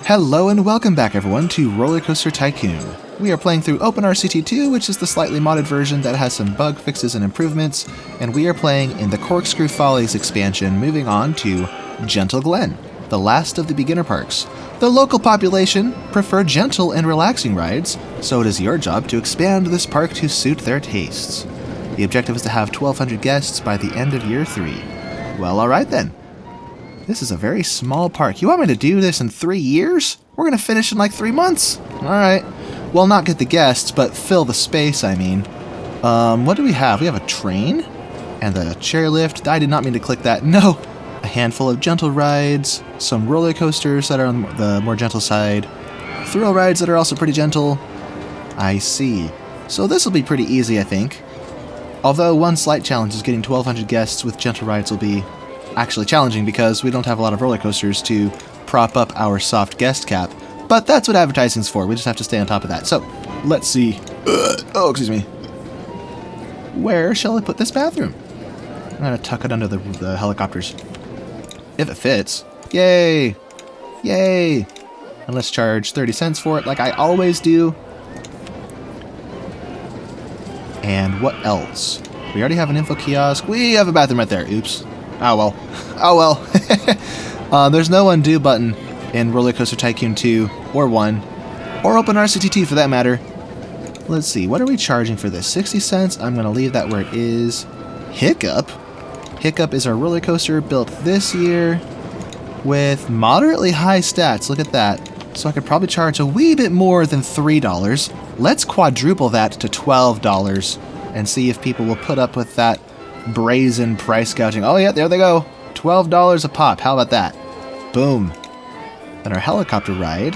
Hello and welcome back everyone to RollerCoaster Tycoon. We are playing through OpenRCT2, which is the slightly modded version that has some bug fixes and improvements, and we are playing in the Corkscrew Follies expansion, moving on to Gentle Glen, the last of the beginner parks. The local population prefer gentle and relaxing rides, so it is your job to expand this park to suit their tastes. The objective is to have 1,200 guests by the end of year 3. Well, alright then. This is a very small park. You want me to do this in 3 years? We're going to finish in like 3 months. Alright. Well, not get the guests, but fill the space, I mean. What do we have? We have a train and a chairlift. I did not mean to click that. No! A handful of gentle rides, some roller coasters that are on the more gentle side, thrill rides that are also pretty gentle. I see. So this will be pretty easy, I think. Although one slight challenge is getting 1,200 guests with gentle rides will be actually challenging because we don't have a lot of roller coasters to prop up our soft guest cap. But that's what advertising's for. We just have to stay on top of that. So, let's see. Oh, excuse me. Where shall I put this bathroom? I'm going to tuck it under the helicopters. If it fits. Yay! Yay! And let's charge 30 cents for it like I always do. And what else? We already have an info kiosk. We have a bathroom right there. Oops. Oh well. Oh well. There's no undo button in RollerCoaster Tycoon 2, or 1, or OpenRCT2 for that matter. Let's see, what are we charging for this? 60 cents? I'm going to leave that where it is. Hiccup? Hiccup is our roller coaster built this year with moderately high stats. Look at that. So I could probably charge a wee bit more than $3. Let's quadruple that to $12 and see if people will put up with that brazen price gouging. Oh yeah, there they go. $12 a pop. How about that? Boom. Then our helicopter ride.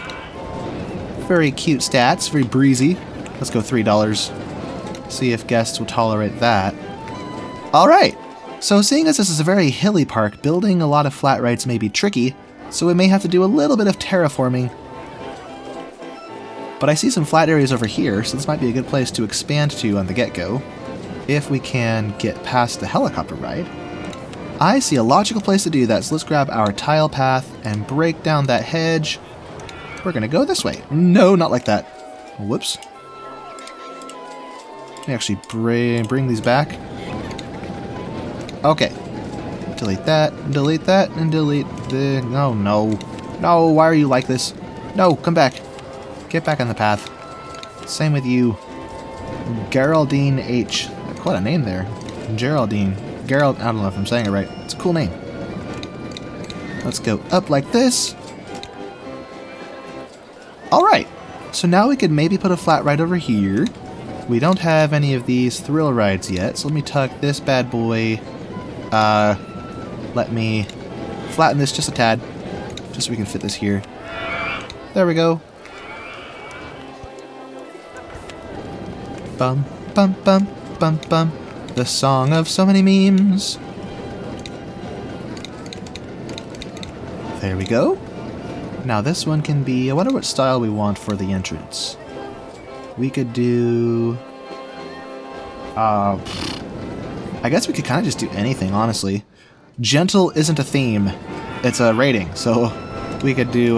Very cute stats. Very breezy. Let's go $3. See if guests will tolerate that. Alright. So seeing as this is a very hilly park, building a lot of flat rides may be tricky, so we may have to do a little bit of terraforming. But I see some flat areas over here, so this might be a good place to expand to on the get-go. If we can get past the helicopter ride. I see a logical place to do that, so let's grab our tile path and break down that hedge. We're gonna go this way. No, not like that. Whoops. Let me actually bring these back. Okay. Delete that, and delete that, and delete the... Oh, no. No, why are you like this? No, come back. Get back on the path. Same with you. Geraldine H. Quite a name there. Geraldine. Gerald, I don't know if I'm saying it right. It's a cool name. Let's go up like this. Alright. So now we could maybe put a flat ride over here. We don't have any of these thrill rides yet, so let me tuck this bad boy. Let me flatten this just a tad. Just so we can fit this here. There we go. Bum, bum, bum. Bum, bum, the song of so many memes. There we go. Now this one can be... I wonder what style we want for the entrance. We could do... I guess we could kind of just do anything, honestly. Gentle isn't a theme. It's a rating, so we could do...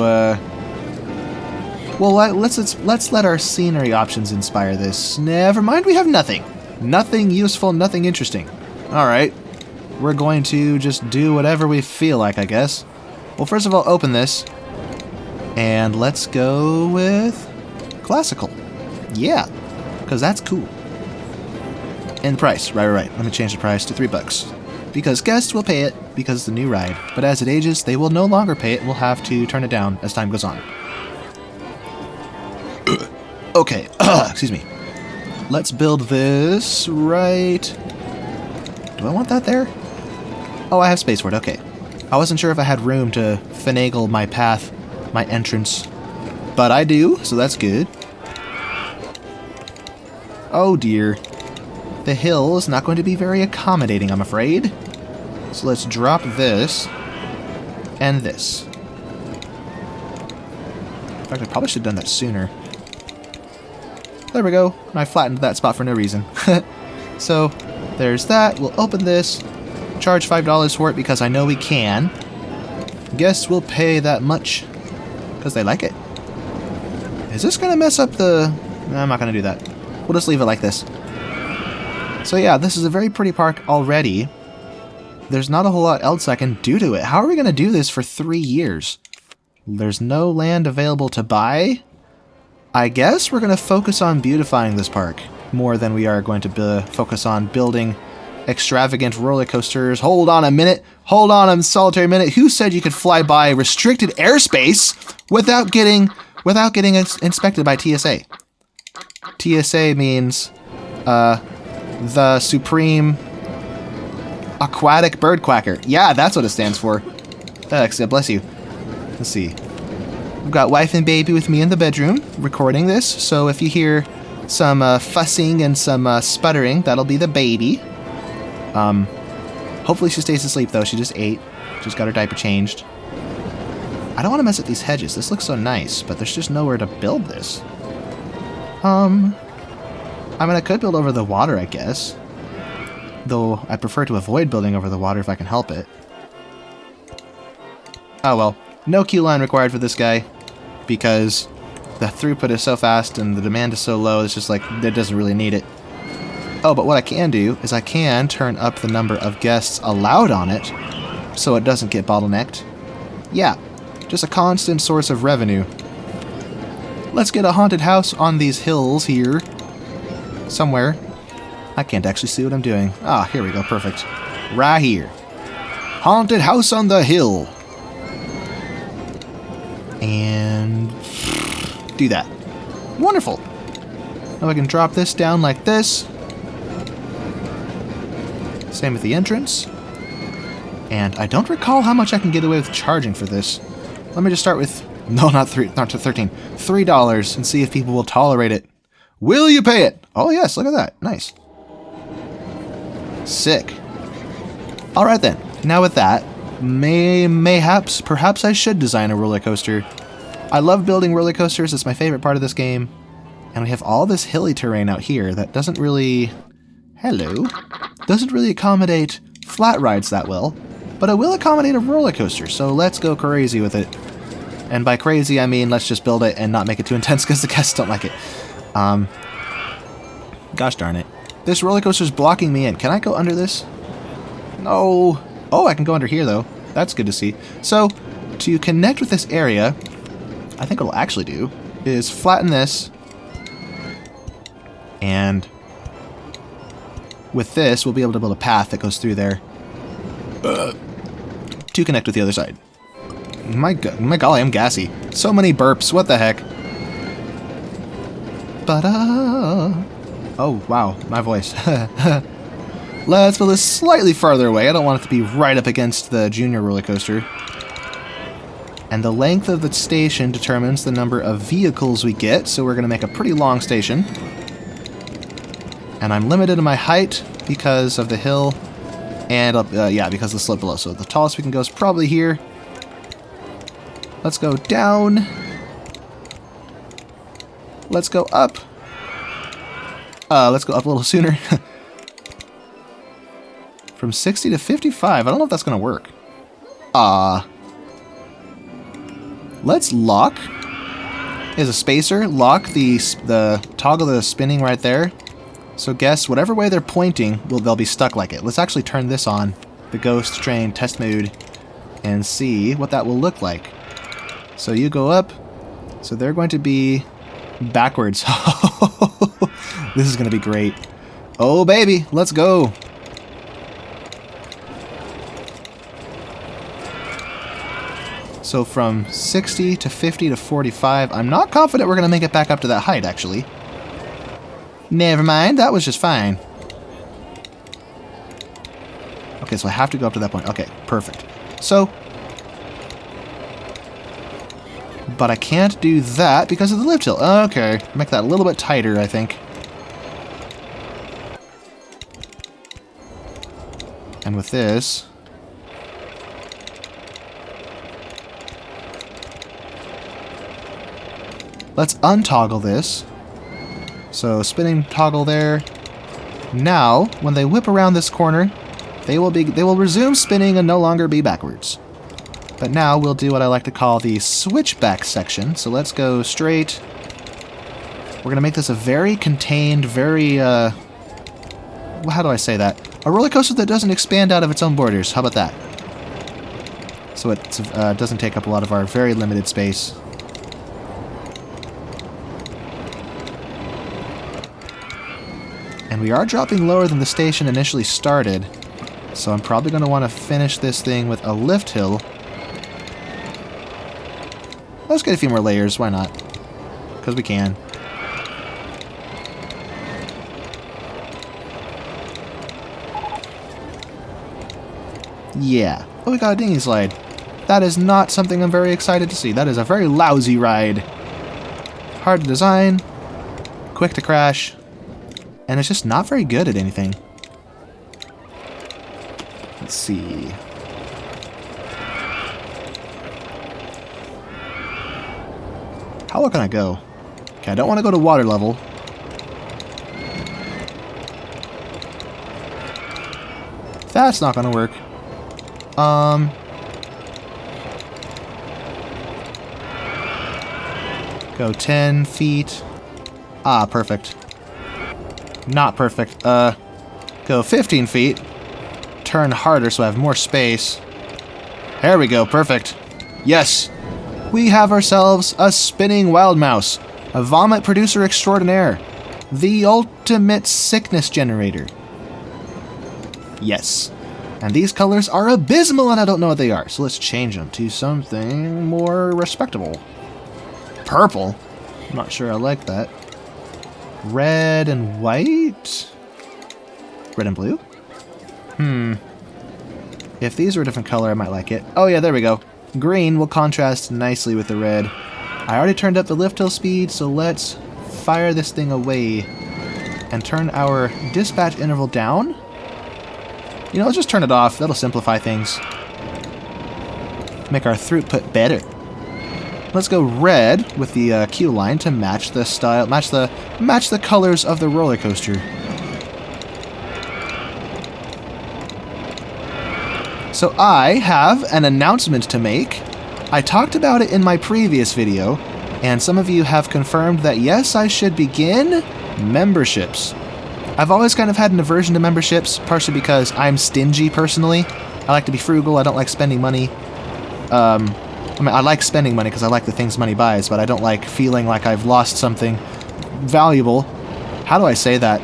Well, let's let our scenery options inspire this. Never mind, we have nothing. Nothing useful, nothing interesting. Alright. We're going to just do whatever we feel like, I guess. Well, first of all, open this. And let's go with classical. Yeah, because that's cool. And the price. Right. Let me change the price to $3. Because guests will pay it because it's a new ride. But as it ages, they will no longer pay it and we'll have to turn it down as time goes on. Okay. Excuse me. Let's build this right... Do I want that there? Oh, I have space for it, okay. I wasn't sure if I had room to finagle my path, my entrance. But I do, so that's good. Oh dear. The hill is not going to be very accommodating, I'm afraid. So let's drop this. And this. In fact, I probably should have done that sooner. There we go. I flattened that spot for no reason. So, there's that. We'll open this. Charge $5 for it because I know we can. Guests will pay that much. because they like it. Is this going to mess up the... No, I'm not going to do that. We'll just leave it like this. So yeah, this is a very pretty park already. There's not a whole lot else I can do to it. How are we going to do this for 3 years? There's no land available to buy. I guess we're going to focus on beautifying this park more than we are going to focus on building extravagant roller coasters. Hold on a minute. Hold on a solitary minute. Who said you could fly by restricted airspace without getting inspected by TSA? TSA means the Supreme Aquatic Bird Quacker. Yeah, that's what it stands for. Bless you. Let's see. I've got wife and baby with me in the bedroom recording this, so if you hear some fussing and some sputtering, that'll be the baby. Hopefully she stays asleep though. She just ate. Just got her diaper changed. I don't want to mess with these hedges. This looks so nice, but there's just nowhere to build this. I mean, I could build over the water, I guess. Though I prefer to avoid building over the water if I can help it. Oh well. No queue line required for this guy, because the throughput is so fast and the demand is so low, it's just like, it doesn't really need it. Oh, but what I can do is I can turn up the number of guests allowed on it, so it doesn't get bottlenecked. Yeah, just a constant source of revenue. Let's get a haunted house on these hills here. Somewhere. I can't actually see what I'm doing. Ah, here we go, perfect. Right here. Haunted house on the hill. And do that. Wonderful. Now I can drop this down like this. Same with the entrance. And I don't recall how much I can get away with charging for this. Let me just start with, no, not 13, $3 and see if people will tolerate it. Will you pay it? Oh yes, look at that. Nice. Sick. Alright then. Now with that, perhaps I should design a roller coaster. I love building roller coasters. It's my favorite part of this game. And we have all this hilly terrain out here that doesn't really... Hello. Doesn't really accommodate flat rides that well. But it will accommodate a roller coaster, so let's go crazy with it. And by crazy, I mean let's just build it and not make it too intense because the guests don't like it. Gosh darn it. This roller coaster's blocking me in. Can I go under this? No. Oh, I can go under here, though. That's good to see. So, to connect with this area, I think what I'll actually do is flatten this. And with this, we'll be able to build a path that goes through there to connect with the other side. My golly, I'm gassy. So many burps. What the heck? Oh, wow. My voice. Let's build this slightly farther away. I don't want it to be right up against the junior roller coaster. And the length of the station determines the number of vehicles we get, so we're going to make a pretty long station. And I'm limited in my height because of the hill, and yeah, because of the slope below. So the tallest we can go is probably here. Let's go down. Let's go up. Let's go up a little sooner. From 60 to 55. I don't know if that's going to work. Let's lock. Is a spacer. Lock the toggle that is spinning right there. So guess whatever way they're pointing, they'll be stuck like it. Let's actually turn this on. The ghost train test mode. And see what that will look like. So you go up. So they're going to be backwards. This is going to be great. Oh, baby. Let's go. So from 60 to 50 to 45. I'm not confident we're going to make it back up to that height, actually. Never mind. That was just fine. Okay, so I have to go up to that point. Okay, perfect. So... But I can't do that because of the lift hill. Okay, make that a little bit tighter, I think. And with this... Let's untoggle this. So, spinning toggle there. Now, when they whip around this corner, they will resume spinning and no longer be backwards. But now we'll do what I like to call the switchback section. So let's go straight. We're going to make this a very contained, very, how do I say that? A roller coaster that doesn't expand out of its own borders. How about that? So it doesn't take up a lot of our very limited space. And we are dropping lower than the station initially started. So I'm probably going to want to finish this thing with a lift hill. Let's get a few more layers, why not? Because we can. Yeah. Oh, we got a dinghy slide. That is not something I'm very excited to see. That is a very lousy ride. Hard to design, quick to crash, and it's just not very good at anything. Let's see. How low can I go? Okay, I don't want to go to water level. That's not going to work. Go 10 feet. Ah, perfect. Not perfect. Go 15 feet. Turn harder so I have more space. There we go, perfect. Yes! We have ourselves a spinning wild mouse, a vomit producer extraordinaire, the ultimate sickness generator. Yes. And these colors are abysmal and I don't know what they are, so let's change them to something more respectable. Purple? I'm not sure I like that. Red and white? Red and blue? If these were a different color, I might like it. Oh yeah, there we go. Green will contrast nicely with the red. I already turned up the lift hill speed, so let's fire this thing away and turn our dispatch interval down. You know, let's just turn it off. That'll simplify things. Make our throughput better. Let's go red with the queue line to match the style, match the colors of the roller coaster. So I have an announcement to make. I talked about it in my previous video, and some of you have confirmed that yes, I should begin memberships. I've always kind of had an aversion to memberships, partially because I'm stingy personally. I like to be frugal, I don't like spending money. I mean, I like spending money because I like the things money buys, but I don't like feeling like I've lost something valuable. How do I say that?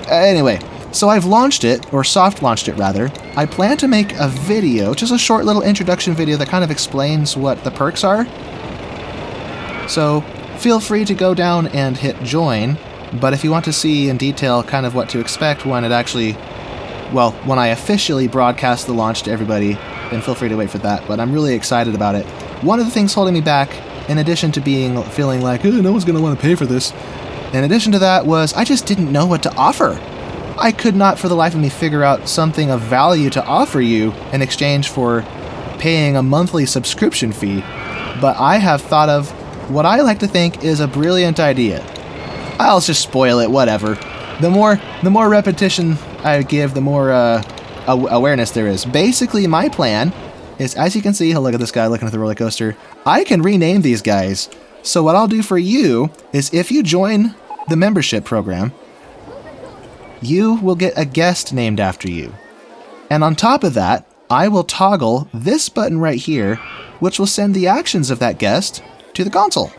Anyway, so I've launched it, or soft launched it rather. I plan to make a video, just a short little introduction video that kind of explains what the perks are. So feel free to go down and hit join, but if you want to see in detail kind of what to expect when it actually, well, when I officially broadcast the launch to everybody, then feel free to wait for that, but I'm really excited about it. One of the things holding me back, in addition to feeling like, oh, no one's going to want to pay for this, in addition to that was I just didn't know what to offer. I could not for the life of me figure out something of value to offer you in exchange for paying a monthly subscription fee, but I have thought of what I like to think is a brilliant idea. I'll just spoil it, whatever. The more repetition I give, the more awareness there is. Basically, my plan is, as you can see, look at this guy looking at the roller coaster, I can rename these guys. So what I'll do for you is if you join the membership program, you will get a guest named after you. And on top of that, I will toggle this button right here, which will send the actions of that guest to the console.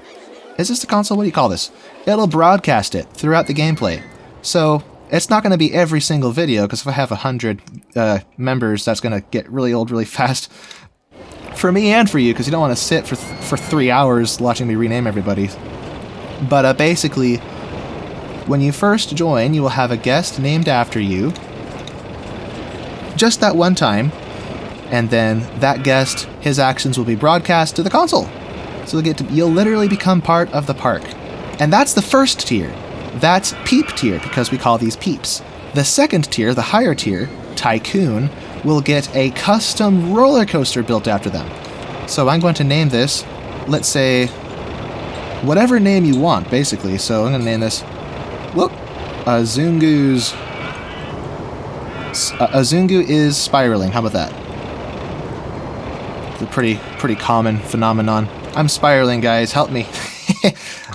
Is this the console? What do you call this? It'll broadcast it throughout the gameplay. So it's not going to be every single video, because if I have 100 members, that's going to get really old really fast. For me and for you, because you don't want to sit for 3 hours watching me rename everybody. But basically, when you first join, you will have a guest named after you. Just that one time. And then that guest, his actions will be broadcast to the console. So you'll literally become part of the park. And that's the first tier. That's Peep tier, because we call these Peeps. The second tier, the higher tier, Tycoon, will get a custom roller coaster built after them. So I'm going to name this, let's say, whatever name you want, basically. So I'm going to name this, Azungu is spiraling. How about that? It's a pretty common phenomenon. I'm spiraling, guys. Help me.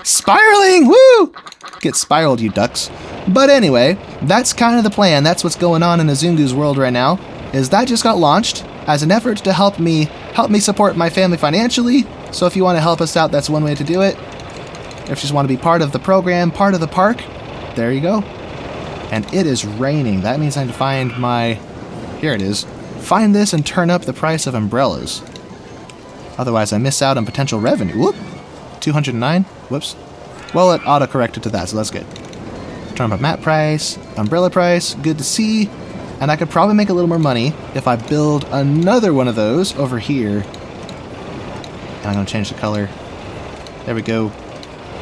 Spiraling! Woo! Get spiraled, you ducks. But anyway, that's kind of the plan. That's what's going on in Azungu's world right now. Is that just got launched as an effort to help me support my family financially. So if you want to help us out, that's one way to do it. If you just want to be part of the program, part of the park, there you go. And it is raining. That means I need to find my... Here it is. Find this and turn up the price of umbrellas. Otherwise, I miss out on potential revenue. Whoop! 209? Whoops. Well, it auto-corrected to that, so that's good. Turn up mat price, umbrella price, good to see. And I could probably make a little more money if I build another one of those over here. And I'm going to change the color. There we go.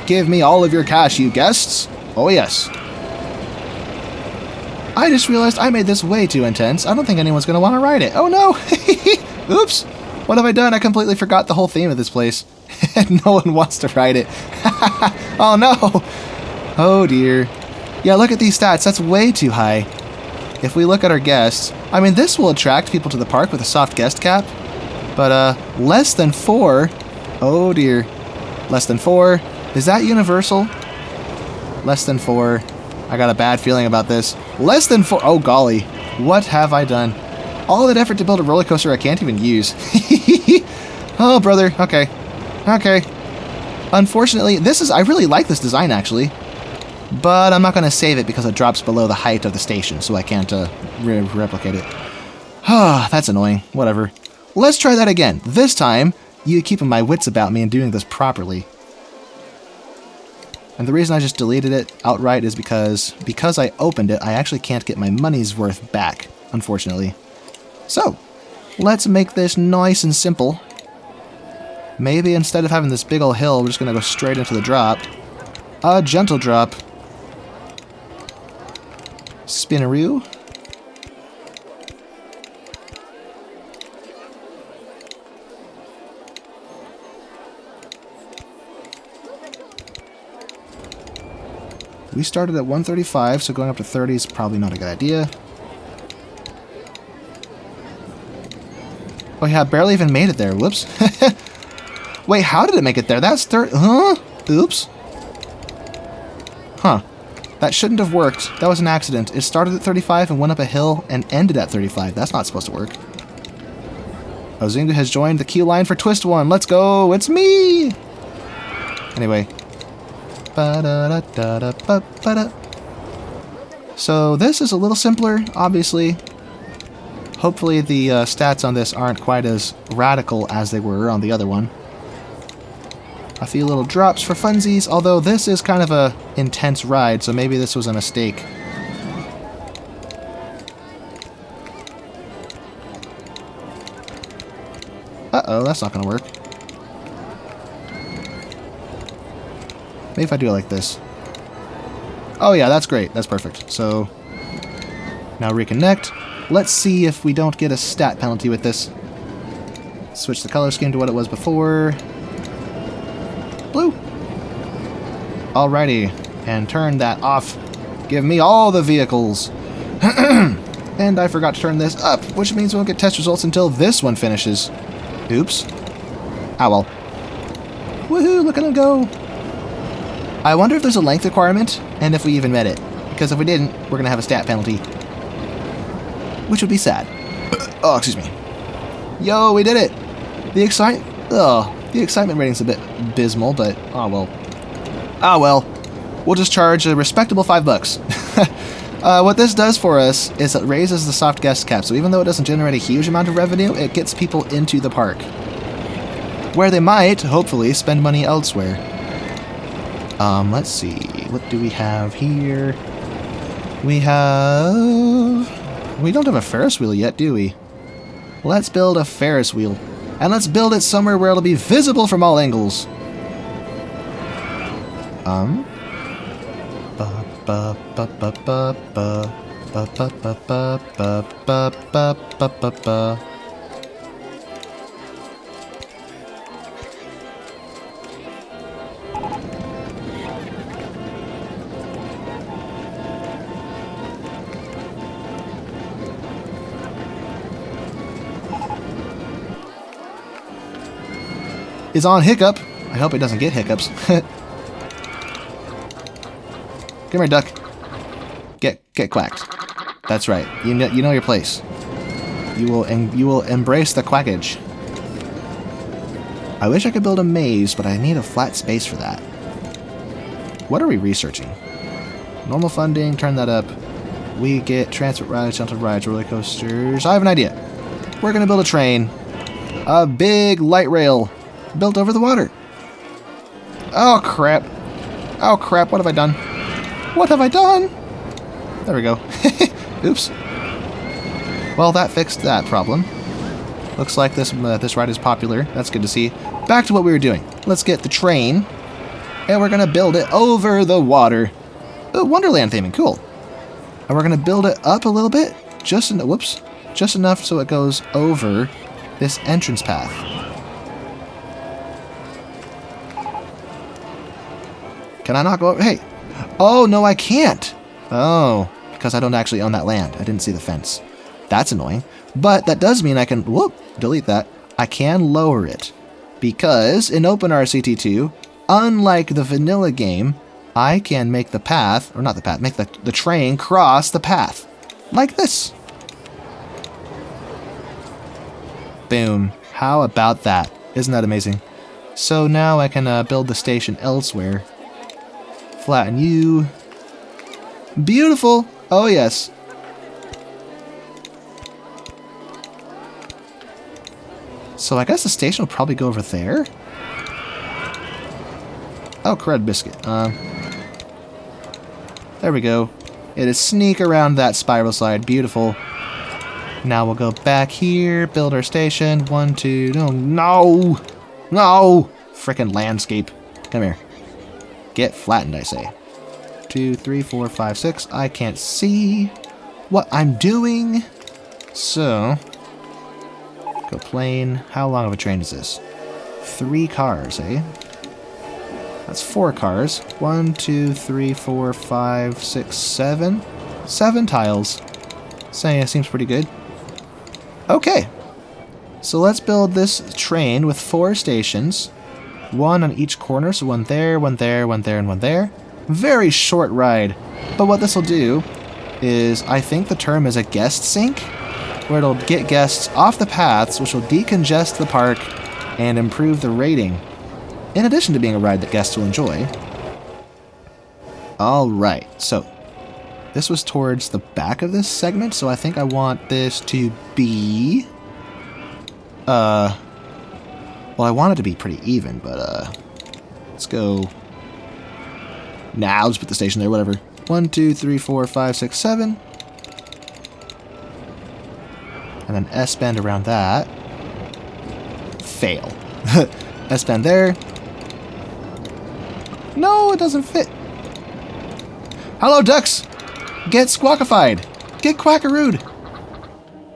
Give me all of your cash, you guests. Oh, yes. I just realized I made this way too intense. I don't think anyone's going to want to ride it. Oh, no. Oops. What have I done? I completely forgot the whole theme of this place. No one wants to ride it. Oh, no. Oh, dear. Yeah, look at these stats. That's way too high. If we look at our guests, I mean, this will attract people to the park with a soft guest cap. But, less than 4. Oh, dear. Less than 4. Is that universal? Less than 4. I got a bad feeling about this. Less than 4. Oh, golly. What have I done? All that effort to build a roller coaster I can't even use. Oh, brother. Okay. Okay. Unfortunately, I really like this design, actually. But I'm not going to save it because it drops below the height of the station, so I can't replicate it. Ah, that's annoying. Whatever. Let's try that again. This time, you keeping my wits about me and doing this properly. And the reason I just deleted it outright is because I opened it, I actually can't get my money's worth back, unfortunately. So, let's make this nice and simple. Maybe instead of having this big old hill, we're just going to go straight into the drop. A gentle drop. Spinaroo. We started at 135, so going up to 30 is probably not a good idea. Oh yeah, barely even made it there. Whoops. Wait, how did it make it there? That's huh? Oops. Huh. That shouldn't have worked. That was an accident. It started at 35 and went up a hill and ended at 35. That's not supposed to work. Azungu has joined the queue line for Twist 1. Let's go! It's me! Anyway. So this is a little simpler, obviously. Hopefully the stats on this aren't quite as radical as they were on the other one. A few little drops for funsies, although this is kind of a intense ride, so maybe this was a mistake. Uh-oh, that's not going to work. Maybe if I do it like this. Oh yeah, that's great. That's perfect. So, now reconnect. Let's see if we don't get a stat penalty with this. Switch the color scheme to what it was before. Blue. Alrighty. And turn that off. Give me all the vehicles. And I forgot to turn this up, which means we won't get test results until this one finishes. Oops. Ah well. Woohoo, look at him go. I wonder if there's a length requirement, and if we even met it. Because if we didn't, we're going to have a stat penalty. Which would be sad. Oh, excuse me. Yo, we did it! The excitement rating's a bit abysmal, but oh well. Ah well. We'll just charge a respectable $5. What this does for us is it raises the soft guest cap, so even though it doesn't generate a huge amount of revenue, it gets people into the park. Where they might, hopefully, spend money elsewhere. Let's see. What do we have here? We don't have a Ferris wheel yet, do we? Let's build a Ferris wheel. And let's build it somewhere where it'll be visible from all angles. is on hiccup. I hope it doesn't get hiccups. Come here, duck. Get quacked. That's right. You know your place. You will embrace the quackage. I wish I could build a maze, but I need a flat space for that. What are we researching? Normal funding, turn that up. We get transport rides, gentle rides, roller coasters. I have an idea. We're gonna build a train. A big light rail built over the water. Oh crap. Oh crap, what have I done? What have I done? There we go. Oops. Well, that fixed that problem. Looks like this ride is popular. That's good to see. Back to what we were doing. Let's get the train, and we're gonna build it over the water. Oh, Wonderland theming, cool. And we're gonna build it up a little bit, just enough so it goes over this entrance path. Can I not go over? Hey. Oh, no, I can't. Oh, because I don't actually own that land. I didn't see the fence. That's annoying. But that does mean I can, whoop, delete that. I can lower it. Because in OpenRCT2, unlike the vanilla game, I can make the path, or not the path, make the train cross the path. Like this. Boom. How about that? Isn't that amazing? So now I can build the station elsewhere. Flatten you. Beautiful. Oh, yes. So I guess the station will probably go over there. Oh, crud biscuit. There we go. It'll sneak around that spiral slide. Beautiful. Now we'll go back here, build our station. 1, 2, no! Frickin' landscape. Come here. Get flattened, I say. 2, 3, 4, 5, 6. I can't see what I'm doing. So, go plane. How long of a train is this? 3 cars, eh? That's 4 cars. 1, 2, 3, 4, 5, 6, 7. 7 tiles. Saying it seems pretty good. Okay. So let's build this train with 4 stations. 1 on each corner, so 1 there, 1 there, 1 there, and 1 there. Very short ride. But what this will do is, I think the term is a guest sink, where it'll get guests off the paths, which will decongest the park and improve the rating, in addition to being a ride that guests will enjoy. Alright, so this was towards the back of this segment, so I think I want this to be... well, I want it to be pretty even, but, let's go... Nah, I'll just put the station there, whatever. 1, 2, 3, 4, 5, 6, 7. And then S-bend around that. Fail. S-bend there. No, it doesn't fit. Hello, ducks! Get squawkified! Get quackarooed!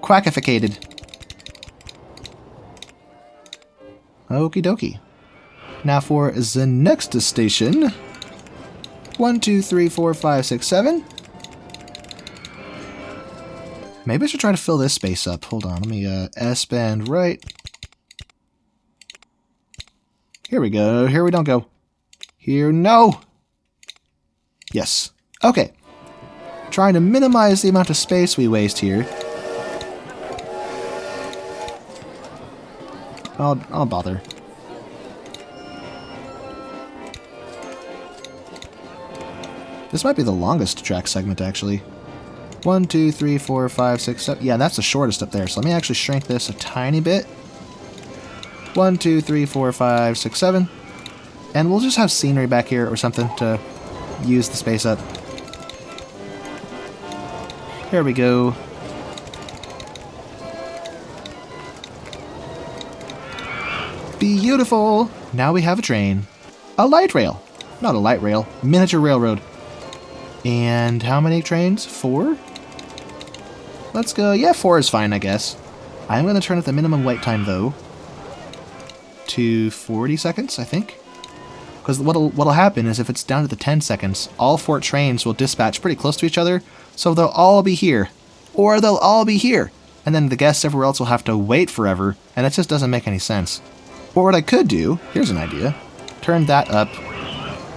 Quackificated. Okie dokie. Now for the next station. 1, 2, 3, 4, 5, 6, 7. Maybe I should try to fill this space up. Hold on, let me S-bend right. Here we go. Here we don't go. Here, no! Yes. Okay. Trying to minimize the amount of space we waste here. I'll bother. This might be the longest track segment, actually. 1, 2, 3, 4, 5, 6, 7. Yeah, that's the shortest up there. So let me actually shrink this a tiny bit. 1, 2, 3, 4, 5, 6, 7. And we'll just have scenery back here or something to use the space up. Here we go. Beautiful! Now we have a train. A light rail. Not a light rail. Miniature railroad. And how many trains? 4? Let's go. Yeah, 4 is fine, I guess. I'm going to turn up the minimum wait time, though, to 40 seconds, I think. Because what'll happen is if it's down to the 10 seconds, all 4 trains will dispatch pretty close to each other, so they'll all be here. Or they'll all be here. And then the guests everywhere else will have to wait forever, and it just doesn't make any sense. Or what I could do, here's an idea, turn that up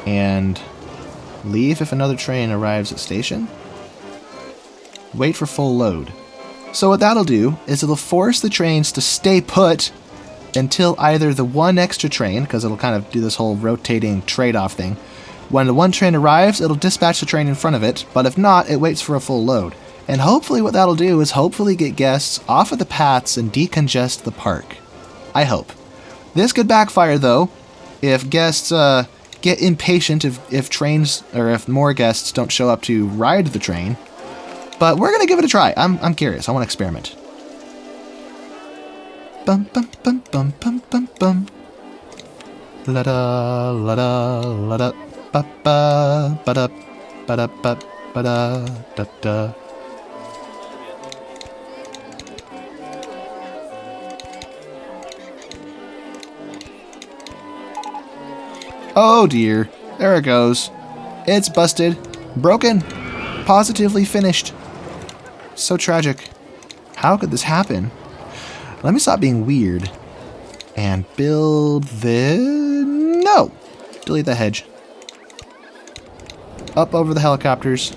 and leave if another train arrives at station. Wait for full load. So what that'll do is it'll force the trains to stay put until either the one extra train, because it'll kind of do this whole rotating trade-off thing. When the one train arrives, it'll dispatch the train in front of it, but if not, it waits for a full load. And hopefully what that'll do is hopefully get guests off of the paths and decongest the park. I hope. This could backfire, though, if guests get impatient if trains, or if more guests don't show up to ride the train. But we're going to give it a try. I'm curious. I want to experiment. Bum bum bum bum bum bum bum. La da la da la da ba ba ba da ba da ba ba da da da. Oh dear. There it goes. It's busted. Broken. Positively finished. So tragic. How could this happen? Let me stop being weird. And build this... No! Delete the hedge. Up over the helicopters.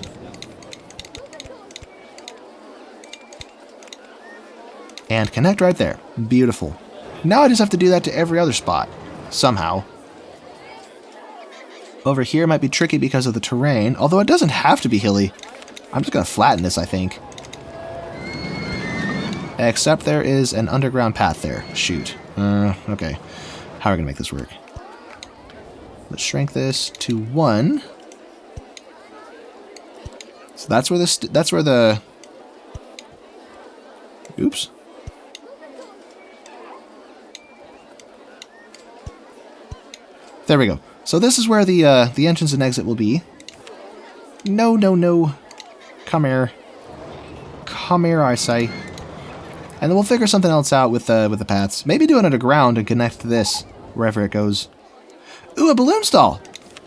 And connect right there. Beautiful. Now I just have to do that to every other spot. Somehow. Over here might be tricky because of the terrain, although it doesn't have to be hilly. I'm just going to flatten this, I think. Except there is an underground path there. Shoot. Okay. How are we going to make this work? Let's shrink this to 1. So that's where the... Oops. There we go. So this is where the entrance and exit will be. No, no, no. Come here. Come here, I say. And then we'll figure something else out with the paths. Maybe do it underground and connect to this, wherever it goes. Ooh, a balloon stall!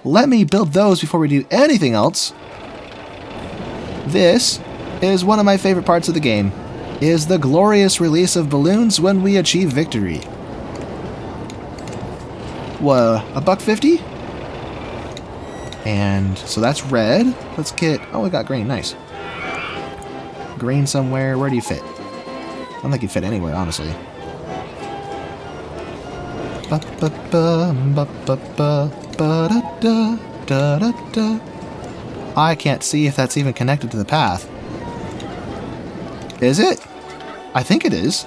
Let me build those before we do anything else. This is one of my favorite parts of the game. Is the glorious release of balloons when we achieve victory. Whoa, $1.50? And so that's red. Let's get... Oh, we got green. Nice. Green somewhere. Where do you fit? I don't think you fit anywhere, honestly. I can't see if that's even connected to the path. Is it? I think it is.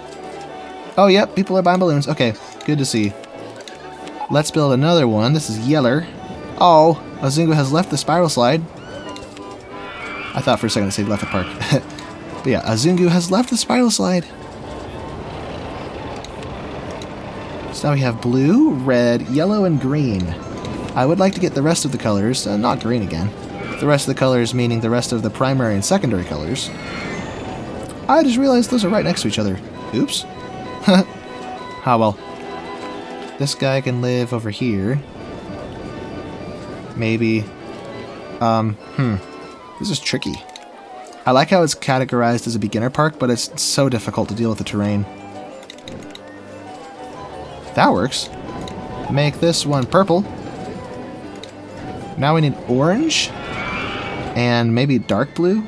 Oh, yep. People are buying balloons. Okay. Good to see. Let's build another one. This is yeller. Oh, Azungu has left the spiral slide. I thought for a second it said left the park. But yeah, Azungu has left the spiral slide. So now we have blue, red, yellow, and green. I would like to get the rest of the colors, not green again. The rest of the colors meaning the rest of the primary and secondary colors. I just realized those are right next to each other. Oops. Ah, well. This guy can live over here. Maybe. This is tricky. I like how it's categorized as a beginner park, but it's so difficult to deal with the terrain. That works. Make this one purple. Now we need orange. And maybe dark blue.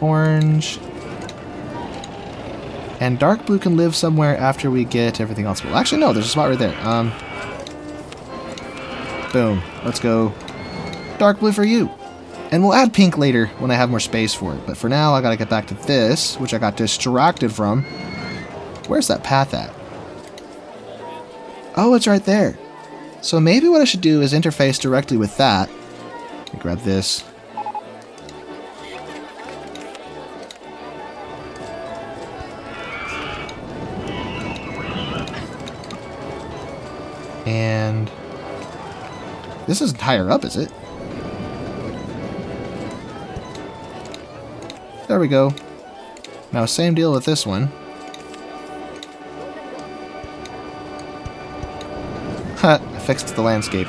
Orange. And dark blue can live somewhere after we get everything else. Well, actually, no, there's a spot right there. Boom. Let's go dark blue for you. And we'll add pink later when I have more space for it. But for now, I gotta get back to this, which I got distracted from. Where's that path at? Oh, it's right there. So maybe what I should do is interface directly with that. Let me grab this. And this isn't higher up, is it? There we go. Now, same deal with this one. Ha! I fixed the landscape.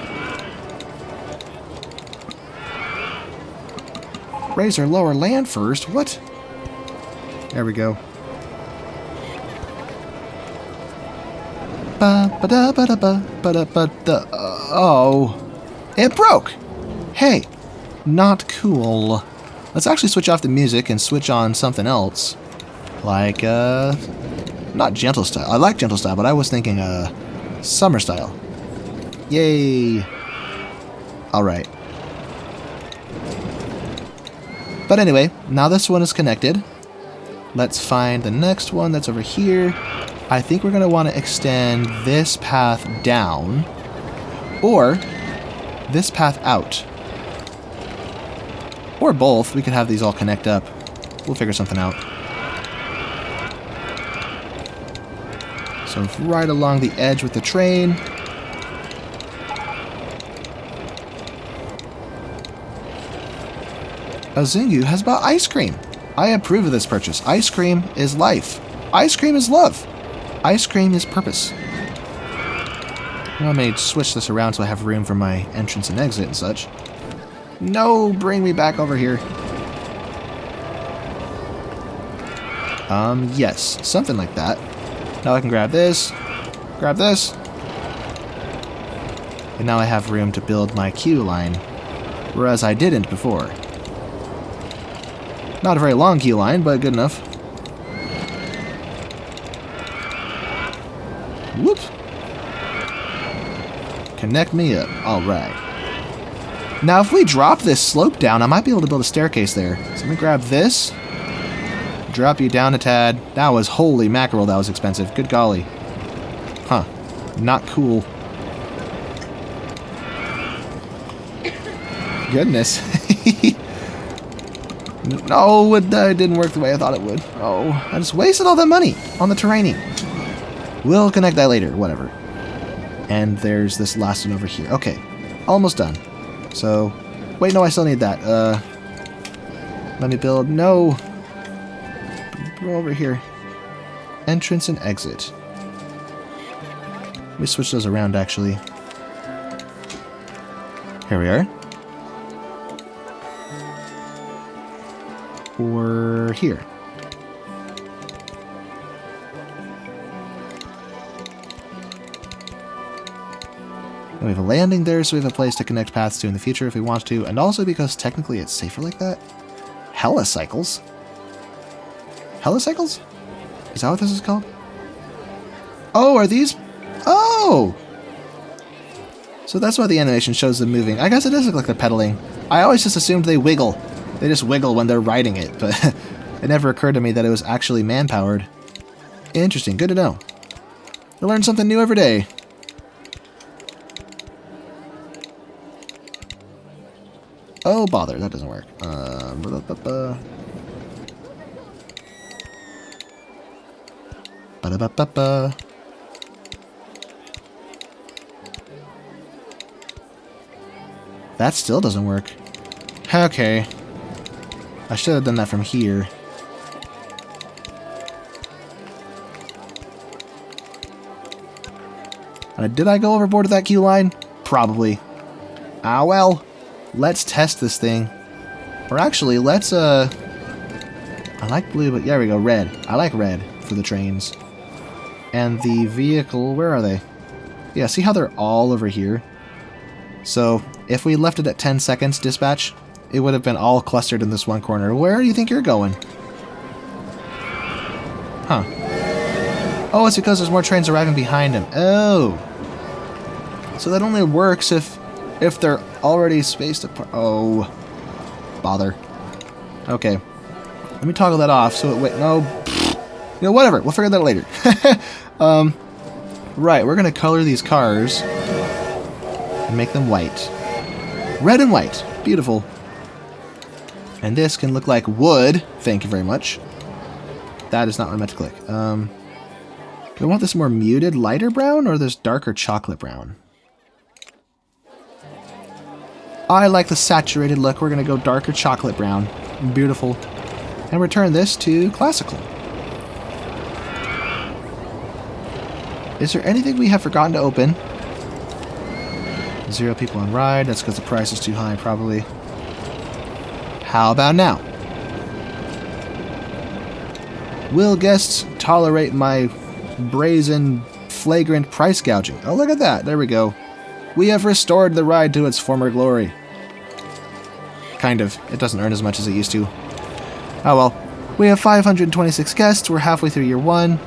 Raise our lower land first? What? There we go. Oh. It broke! Hey, not cool. Let's actually switch off the music and switch on something else. Like, not gentle style. I like gentle style, but I was thinking, summer style. Yay! Alright. But anyway, now this one is connected. Let's find the next one that's over here. I think we're going to want to extend this path down, or this path out. Or both. We could have these all connect up. We'll figure something out. So right along the edge with the train. Azungu has bought ice cream. I approve of this purchase. Ice cream is life. Ice cream is love. Ice cream is purpose. I may switch this around so I have room for my entrance and exit and such. No, bring me back over here. Yes, something like that. Now I can grab this, and now I have room to build my queue line, whereas I didn't before. Not a very long queue line, but good enough. Whoop! Connect me up. Alright. Now, if we drop this slope down, I might be able to build a staircase there. So let me grab this. Drop you down a tad. That was, holy mackerel, that was expensive. Good golly. Huh. Not cool. Goodness. No, it didn't work the way I thought it would. Oh, I just wasted all that money on the terraining. We'll connect that later, whatever. And there's this last one over here. Okay, almost done. So, wait, no, I still need that. Let me build, no. Go over here. Entrance and exit. Let me switch those around, actually. Here we are. Or here. And we have a landing there, so we have a place to connect paths to in the future if we want to, and also because technically it's safer like that. Helicycles? Helicycles? Is that what this is called? Oh, are these... Oh! So that's why the animation shows them moving. I guess it does look like they're pedaling. I always just assumed they wiggle. They just wiggle when they're riding it, but it never occurred to me that it was actually man-powered. Interesting, good to know. I learn something new every day. Oh, bother, that doesn't work. Ba-da-ba-ba-ba. That still doesn't work. Okay. I should have done that from here. Did I go overboard with that queue line? Probably. Ah, well. Let's test this thing. Or actually, let's, I like blue, but there we go, red. I like red for the trains. And the vehicle, where are they? Yeah, see how they're all over here? So, if we left it at 10 seconds, dispatch, it would have been all clustered in this one corner. Where do you think you're going? Huh. Oh, it's because there's more trains arriving behind him. Oh. So that only works if they're already spaced apart. Oh. Bother. Okay. Let me toggle that off so it... Wait, no. You know, whatever. We'll figure that out later. Right, we're going to color these cars and make them white. Red and white. Beautiful. And this can look like wood. Thank you very much. That is not what I meant to click. Do I want this more muted, lighter brown, or this darker chocolate brown? I like the saturated look. We're going to go darker chocolate brown. Beautiful. And return this to classical. Is there anything we have forgotten to open? 0 people on ride. That's because the price is too high, probably. How about now? Will guests tolerate my brazen, flagrant price gouging? Oh, look at that. There we go. We have restored the ride to its former glory. Kind of. It doesn't earn as much as it used to. Oh well. We have 526 guests. We're halfway through year 1.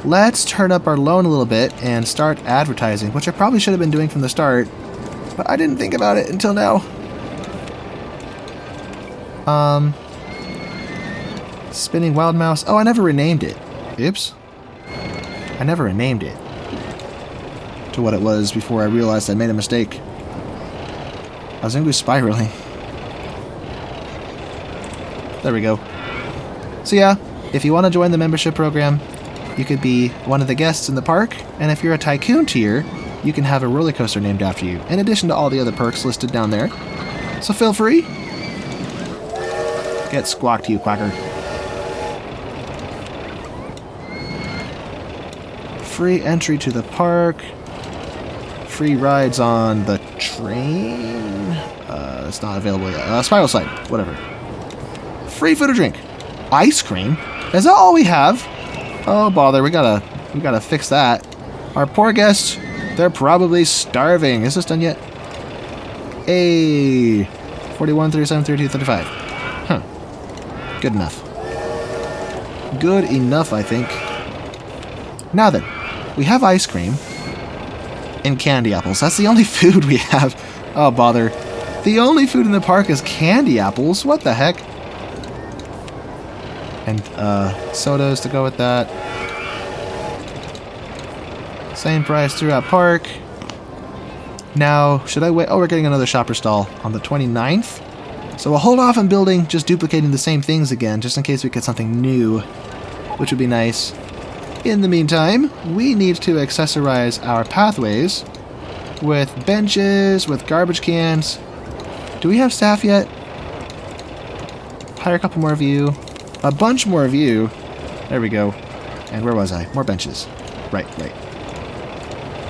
Let's turn up our loan a little bit and start advertising, which I probably should have been doing from the start, but I didn't think about it until now. Spinning Wild Mouse. Oh, I never renamed it. Oops. I never renamed it to what it was before I realized I made a mistake. Azungu spiraling. There we go. So yeah, if you want to join the membership program, you could be one of the guests in the park, and if you're a Tycoon tier, you can have a roller coaster named after you, in addition to all the other perks listed down there. So feel free. Get squawked, you quacker. Free entry to the park. Free rides on the train. It's not available yet. Spiral slide, whatever. Free food or drink. Ice cream? Is that all we have? Oh bother, we gotta fix that. Our poor guests, they're probably starving. Is this done yet? Hey, 41, 37, 32, 35. Huh. Good enough. Good enough, I think. Now then, we have ice cream and candy apples. That's the only food we have. Oh bother. The only food in the park is candy apples. What the heck? And sodas to go with that. Same price throughout park. Now, should I wait? Oh, we're getting another shopper stall on the 29th. So we'll hold off on building, just duplicating the same things again, just in case we get something new, which would be nice. In the meantime, we need to accessorize our pathways with benches, with garbage cans. Do we have staff yet? Hire a couple more of you. A bunch more of you. There we go. And where was I? More benches. Right.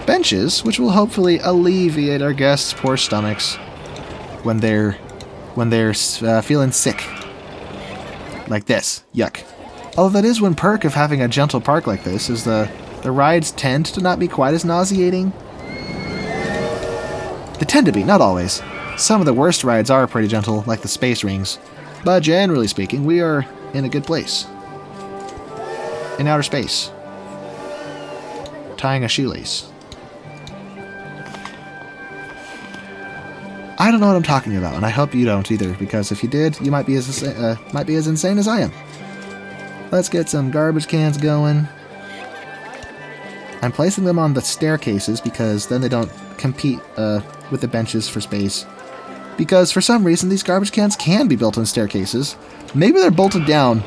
Benches, which will hopefully alleviate our guests' poor stomachs when they're feeling sick. Like this. Yuck. Although that is one perk of having a gentle park like this, is the rides tend to not be quite as nauseating. They tend to be, not always. Some of the worst rides are pretty gentle, like the space rings. But generally speaking, we are in a good place. In outer space. Tying a shoelace. I don't know what I'm talking about, and I hope you don't either, because if you did, you might be as insane as I am. Let's get some garbage cans going. I'm placing them on the staircases because then they don't compete with the benches for space. Because for some reason these garbage cans can be built on staircases. Maybe they're bolted down,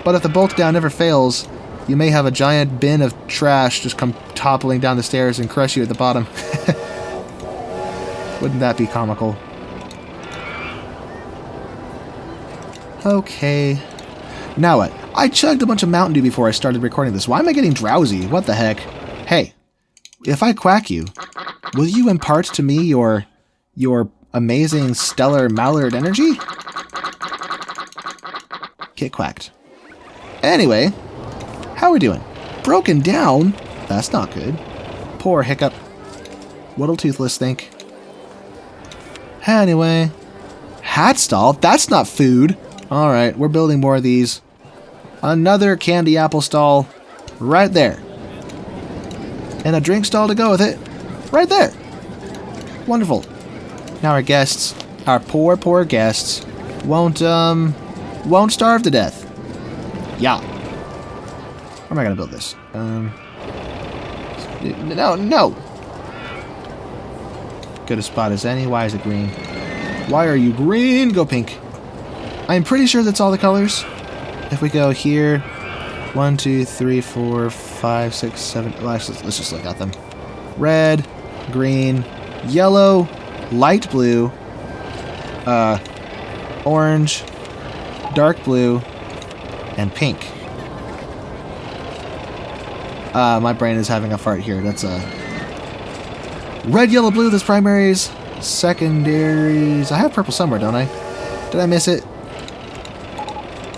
but if the bolt down never fails, you may have a giant bin of trash just come toppling down the stairs and crush you at the bottom. Wouldn't that be comical? Okay. Now what? I chugged a bunch of Mountain Dew before I started recording this. Why am I getting drowsy? What the heck? Hey, if I quack you, will you impart to me your amazing stellar mallard energy? Get quacked. Anyway, how are we doing? Broken down? That's not good. Poor Hiccup. What'll Toothless think? Anyway, hat stall? That's not food. Alright, we're building more of these. Another candy apple stall right there. And a drink stall to go with it right there. Wonderful. Now our guests, our poor guests, won't starve to death. Yeah. Where am I gonna build this? No. Good a spot as any. Why is it green? Why are you green? Go pink. I'm pretty sure that's all the colors. If we go here, 1, 2, 3, 4, 5, 6, 7. Well, let's just look at them. Red, green, yellow, light blue, orange, dark blue, and pink. My brain is having a fart here. That's red, yellow, blue. That's primaries. Secondaries. I have purple somewhere, don't I? Did I miss it?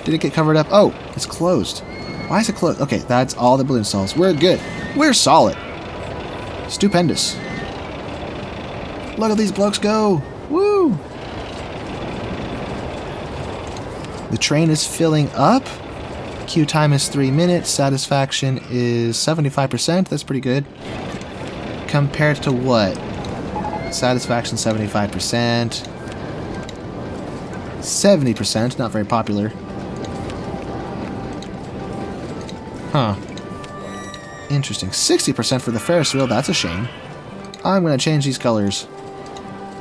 Did it get covered up? Oh, it's closed. Why is it closed? Okay, that's all the balloon stalls. We're good. We're solid. Stupendous. Look at these blokes go. Woo! The train is filling up. Queue time is 3 minutes. Satisfaction is 75%. That's pretty good. Compared to what? Satisfaction 75%. 70%. Not very popular. Huh. Interesting. 60% for the Ferris wheel. That's a shame. I'm going to change these colors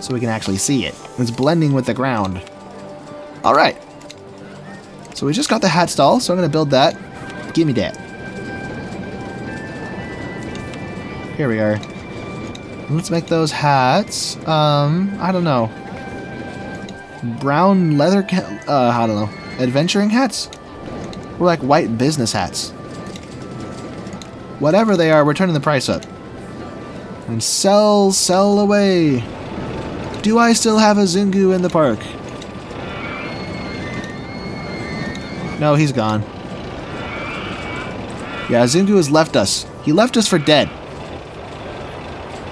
so we can actually see it. It's blending with the ground. Alright. So we just got the hat stall, so I'm going to build that. Give me that. Here we are. Let's make those hats. I don't know. Brown leather, I don't know. Adventuring hats? Or like white business hats. Whatever they are, we're turning the price up. And sell away. Do I still have a Azungu in the park? No, he's gone. Yeah, Azungu has left us. He left us for dead.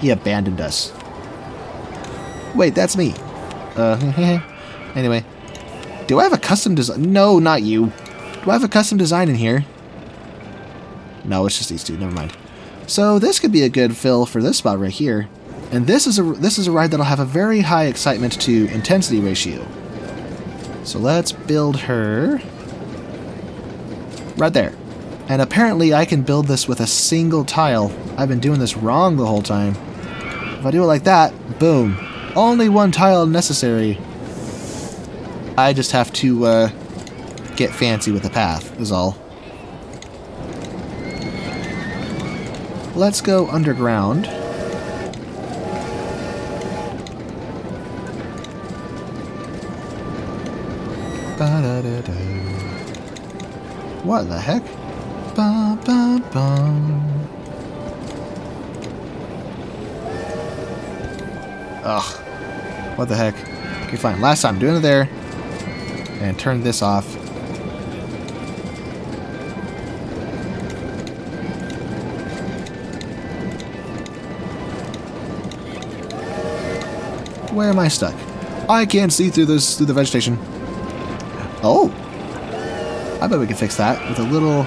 He abandoned us. Wait, that's me. Anyway. Do I have a custom design? No, not you. Do I have a custom design in here? No, it's just these two. Never mind. So this could be a good fill for this spot right here. And this is a ride that'll have a very high excitement to intensity ratio. So let's build her right there. And apparently I can build this with a single tile. I've been doing this wrong the whole time. If I do it like that, boom. Only one tile necessary. I just have to get fancy with the path, is all. Let's go underground. Ba-da-da-da. What the heck? Ba-ba-bum. Ugh. What the heck? Okay, fine. Last time, doing it there. And turn this off. Where am I stuck? I can't see through this, through the vegetation. Oh! I bet we can fix that with a little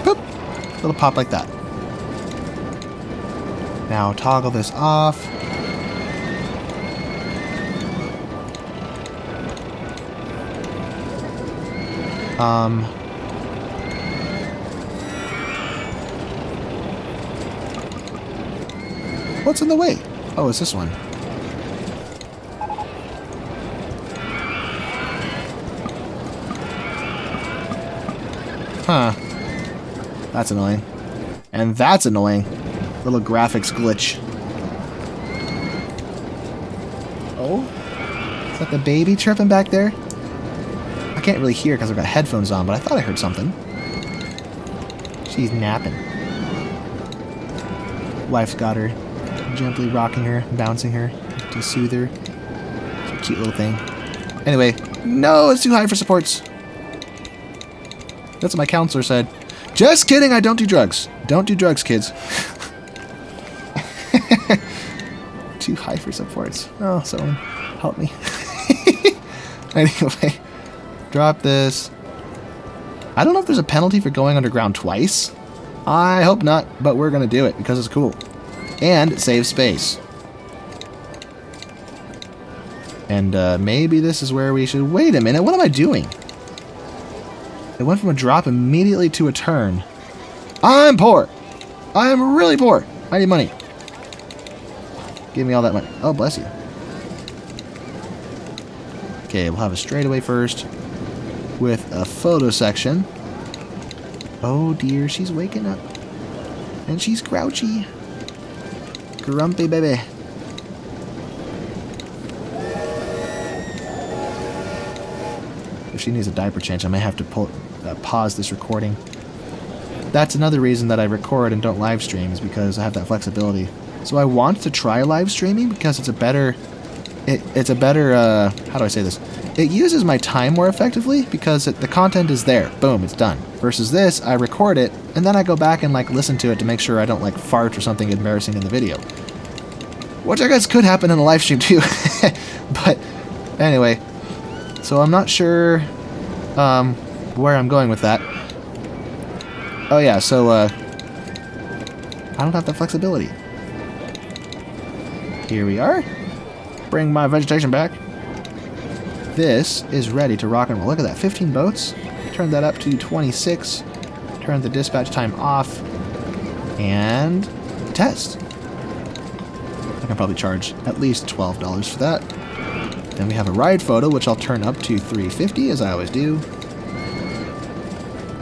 boop, little pop like that. Now toggle this off. What's in the way? Oh, it's this one. Huh. That's annoying. And that's annoying. Little graphics glitch. Oh? Is that the baby chirping back there? I can't really hear because I've got headphones on, but I thought I heard something. She's napping. Wife's got her. Gently rocking her, bouncing her to soothe her. It's a cute little thing. Anyway, no, it's too high for supports. That's what my counselor said. Just kidding, I don't do drugs. Don't do drugs, kids. Too high for supports. Oh, someone help me. Anyway, drop this. I don't know if there's a penalty for going underground twice. I hope not, but we're going to do it because it's cool. And it saves space. And maybe this is where we should... Wait a minute, what am I doing? It went from a drop immediately to a turn. I'm poor. I am really poor. I need money. Give me all that money. Oh, bless you. Okay, we'll have a straightaway first with a photo section. Oh dear, she's waking up. And she's grouchy. Grumpy baby. If she needs a diaper change, I may have to pause this recording. That's another reason that I record and don't live stream, is because I have that flexibility. So I want to try live streaming because it's a better... It's a better, how do I say this? it uses my time more effectively because the content is there. Boom, it's done. Versus this, I record it, and then I go back and like listen to it to make sure I don't like fart or something embarrassing in the video. Which I guess could happen in a live stream too. But anyway, so I'm not sure where I'm going with that. Oh yeah, so I don't have the flexibility. Here we are. Bring my vegetation back. This is ready to rock and roll. Look at that, 15 boats. Turn that up to 26. Turn the dispatch time off. And test. I can probably charge at least $12 for that. Then we have a ride photo, which I'll turn up to $3.50, as I always do.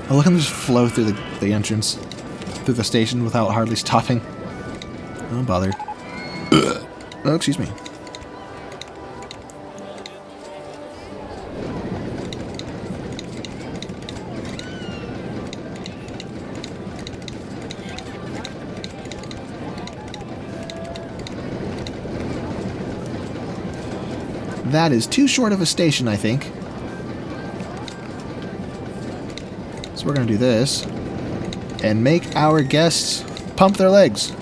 Oh, look at them just flow through the entrance, through the station without hardly stopping. Don't bother. Oh, excuse me. That is too short of a station, I think. So we're going to do this and make our guests pump their legs.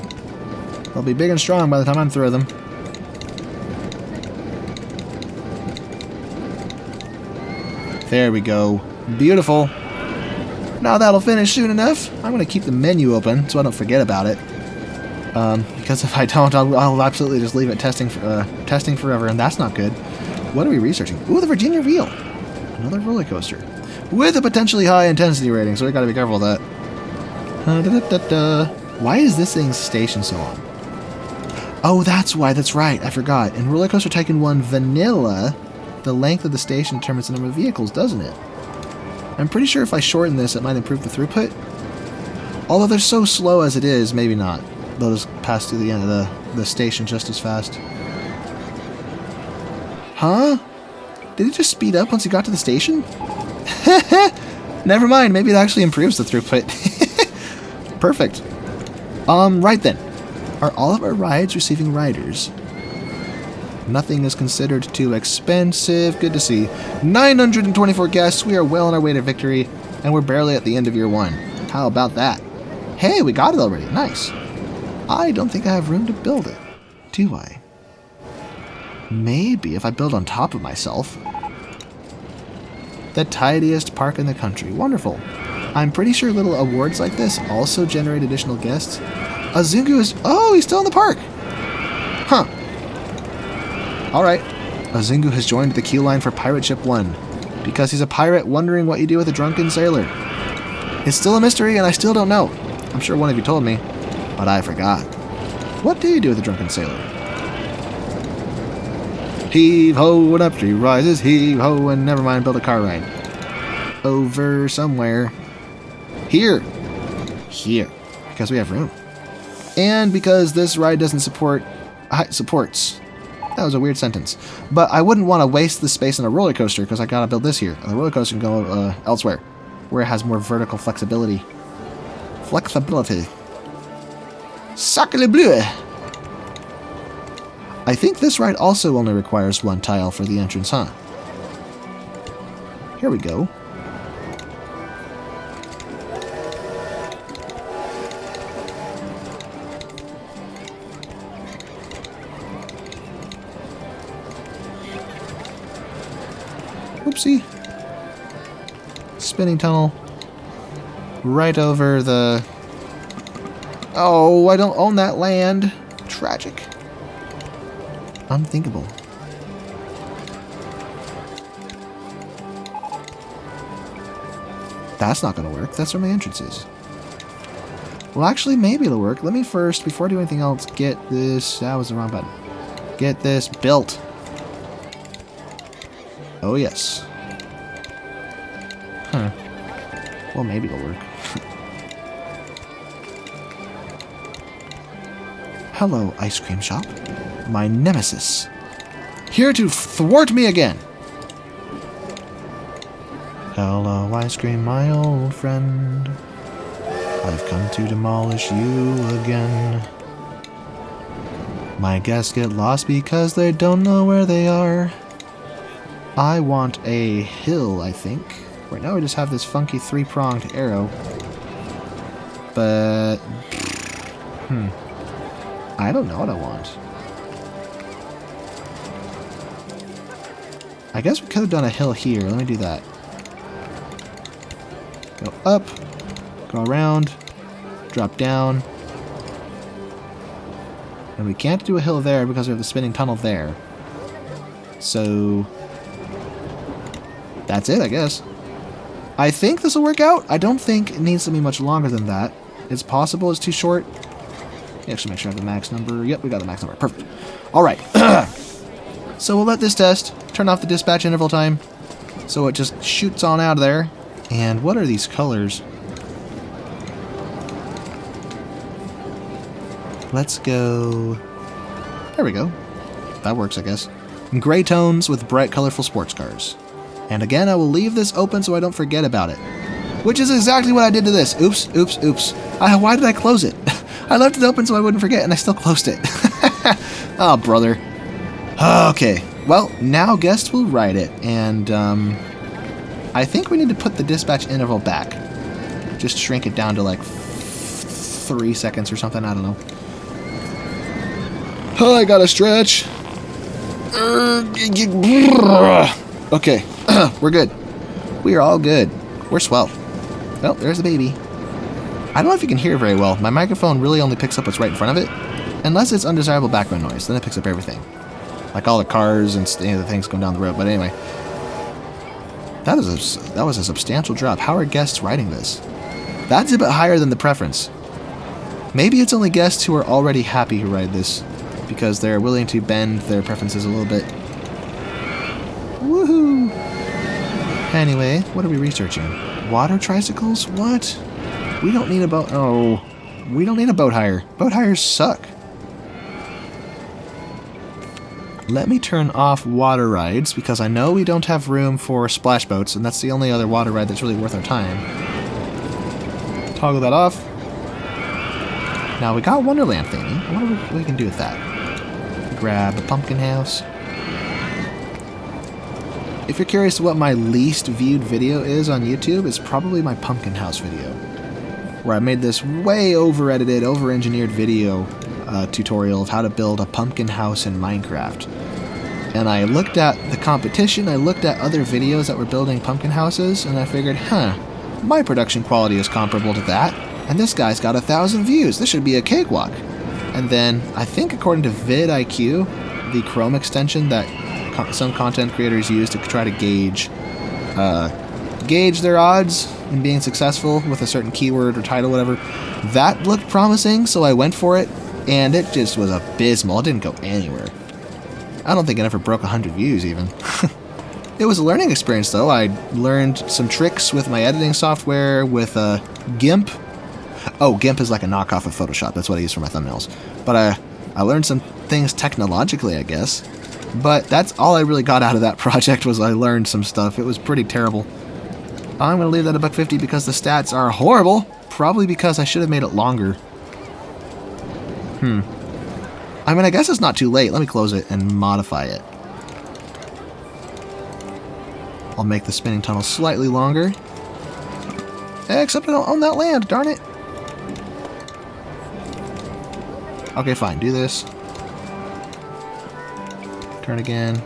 They'll be big and strong by the time I'm through them. There we go. Beautiful. Now that'll finish soon enough. I'm going to keep the menu open so I don't forget about it. Because if I don't, I'll absolutely just leave it testing forever, and that's not good. What are we researching? Ooh, the Virginia Reel. Another roller coaster. With a potentially high intensity rating, so we gotta be careful with that. Why is this thing's station so long? Oh, that's why, that's right, I forgot. In RollerCoaster Tycoon 1 Vanilla, the length of the station determines the number of vehicles, doesn't it? I'm pretty sure if I shorten this, it might improve the throughput. Although they're so slow as it is, maybe not. They'll just pass through the end of the station just as fast. Huh? Did it just speed up once you got to the station? Never mind, maybe it actually improves the throughput. Perfect. Right then. Are all of our rides receiving riders? Nothing is considered too expensive. Good to see. 924 guests. We are well on our way to victory, and we're barely at the end of year 1. How about that? Hey, we got it already. Nice. I don't think I have room to build it, do I? Maybe if I build on top of myself. The tidiest park in the country. Wonderful. I'm pretty sure little awards like this also generate additional guests. Azungu is... Oh, he's still in the park! Huh. Alright. Azungu has joined the queue line for Pirate Ship 1. Because he's a pirate wondering what you do with a drunken sailor. It's still a mystery and I still don't know. I'm sure one of you told me, but I forgot. What do you do with a drunken sailor? Heave-ho, and up she rises, heave-ho, and never mind, build a car ride. Over somewhere. Here. Here. Because we have room. And because this ride doesn't support... supports. That was a weird sentence. But I wouldn't want to waste the space on a roller coaster, because I gotta build this here. And the roller coaster can go elsewhere, where it has more vertical flexibility. Flexibility. Sacre bleu! I think this ride also only requires 1 tile for the entrance, huh? Here we go. Oopsie. Spinning tunnel. Right over the... Oh, I don't own that land. Tragic. Unthinkable. That's not going to work. That's where my entrance is. Well, actually, maybe it'll work. Let me first, before I do anything else, get this... That was the wrong button. Get this built. Oh, yes. Huh. Well, maybe it'll work. Hello, ice cream shop. My nemesis. Here to thwart me again. Hello, ice cream, my old friend. I've come to demolish you again. My guests get lost because they don't know where they are. I want a hill, I think. Right now we just have this funky three-pronged arrow. But... I don't know what I want. I guess we could have done a hill here. Let me do that. Go up, go around, drop down. And we can't do a hill there because we have the spinning tunnel there. So... that's it, I guess. I think this will work out. I don't think it needs to be much longer than that. It's possible it's too short. Actually, make sure I have the max number. Yep, we got the max number. Perfect. Alright. So we'll let this test. Turn off the dispatch interval time. So it just shoots on out of there. And what are these colors? Let's go... there we go. That works, I guess. Gray tones with bright, colorful sports cars. And again, I will leave this open so I don't forget about it. Which is exactly what I did to this. Oops, oops, oops. Why did I close it? I left it open so I wouldn't forget, and I still closed it. Oh, brother. Okay. Well, now guests will ride it, and I think we need to put the dispatch interval back. Just shrink it down to like 3 seconds or something, I don't know. Oh, I gotta stretch. Okay, we're good. We are all good. We're swell. Well, there's the baby. I don't know if you can hear very well. My microphone really only picks up what's right in front of it. Unless it's undesirable background noise, then it picks up everything. Like all the cars and the things going down the road. But anyway, that was a substantial drop. How are guests riding this? That's a bit higher than the preference. Maybe it's only guests who are already happy who ride this, because they're willing to bend their preferences a little bit. Woohoo! Anyway, what are we researching? Water tricycles? What? We don't need a boat. Oh, we don't need a boat hire. Boat hires suck. Let me turn off water rides, because I know we don't have room for splash boats, and that's the only other water ride that's really worth our time. Toggle that off. Now we got Wonderland thingy. I wonder what we can do with that. Grab a pumpkin house. If you're curious what my least viewed video is on YouTube, it's probably my pumpkin house video, where I made this way over-edited, over-engineered video tutorial of how to build a pumpkin house in Minecraft. And I looked at the competition, I looked at other videos that were building pumpkin houses, and I figured, my production quality is comparable to that, and this guy's got 1,000 views. This should be a cakewalk. And then, I think according to vidIQ, the Chrome extension that some content creators use to try to gauge their odds in being successful with a certain keyword or title, whatever, that looked promising, so I went for it, and it just was abysmal. It didn't go anywhere. I don't think it ever broke 100 views, even. It was a learning experience, though. I learned some tricks with my editing software, with GIMP. Oh, GIMP is like a knockoff of Photoshop. That's what I use for my thumbnails. But I learned some things technologically, I guess. But that's all I really got out of that project, was I learned some stuff. It was pretty terrible. I'm going to leave that at $1.50 because the stats are horrible. Probably because I should have made it longer. I mean, I guess it's not too late. Let me close it and modify it. I'll make the spinning tunnel slightly longer. Except I don't own that land, darn it. Okay, fine. Do this. Turn again.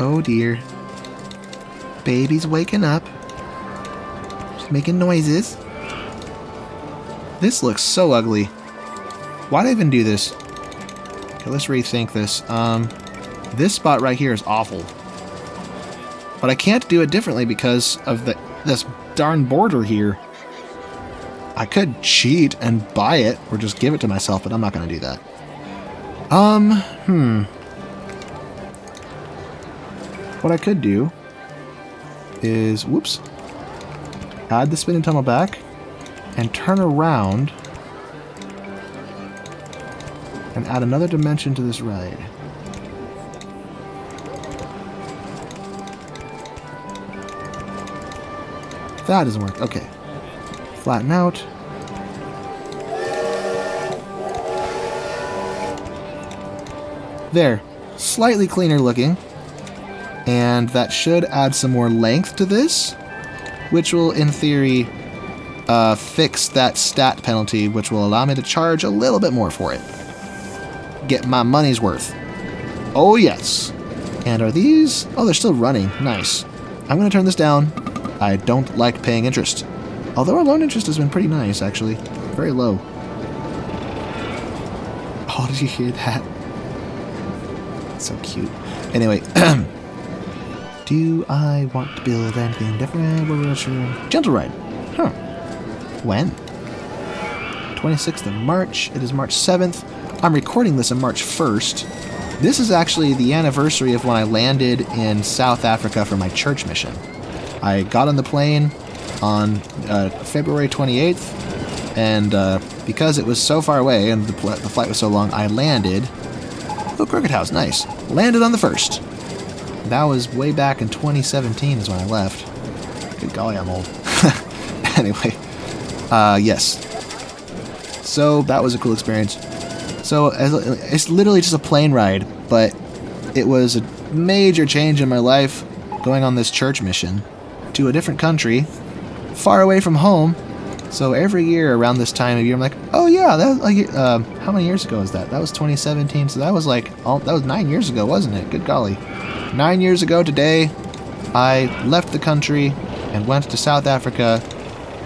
Oh dear. Baby's waking up. She's making noises. This looks so ugly. Why'd I even do this? Okay, let's rethink this. This spot right here is awful. But I can't do it differently because of this darn border here. I could cheat and buy it, or just give it to myself, but I'm not going to do that. What I could do is, whoops, add the spinning tunnel back and turn around and add another dimension to this ride. That doesn't work. Okay. Flatten out. There. Slightly cleaner looking. And that should add some more length to this, which will, in theory, fix that stat penalty, which will allow me to charge a little bit more for it. Get my money's worth. Oh, yes. And are these... Oh, they're still running. Nice. I'm going to turn this down. I don't like paying interest. Although our loan interest has been pretty nice, actually. Very low. Oh, did you hear that? So cute. Anyway, do I want to build anything different? We're not sure. Gentle ride. Huh. When? 26th of March. It is March 7th. I'm recording this on March 1st. This is actually the anniversary of when I landed in South Africa for my church mission. I got on the plane on February 28th, and because it was so far away and the flight was so long, I landed... Oh, Cricket House, nice. Landed on the 1st. That was way back in 2017 is when I left. Good golly, I'm old. Anyway, yes. So that was a cool experience. So it's literally just a plane ride, but it was a major change in my life going on this church mission to a different country, far away from home. So every year around this time of year, I'm like, oh yeah, that how many years ago is that? That was 2017. So that was like, that was 9 years ago, wasn't it? Good golly. 9 years ago today, I left the country and went to South Africa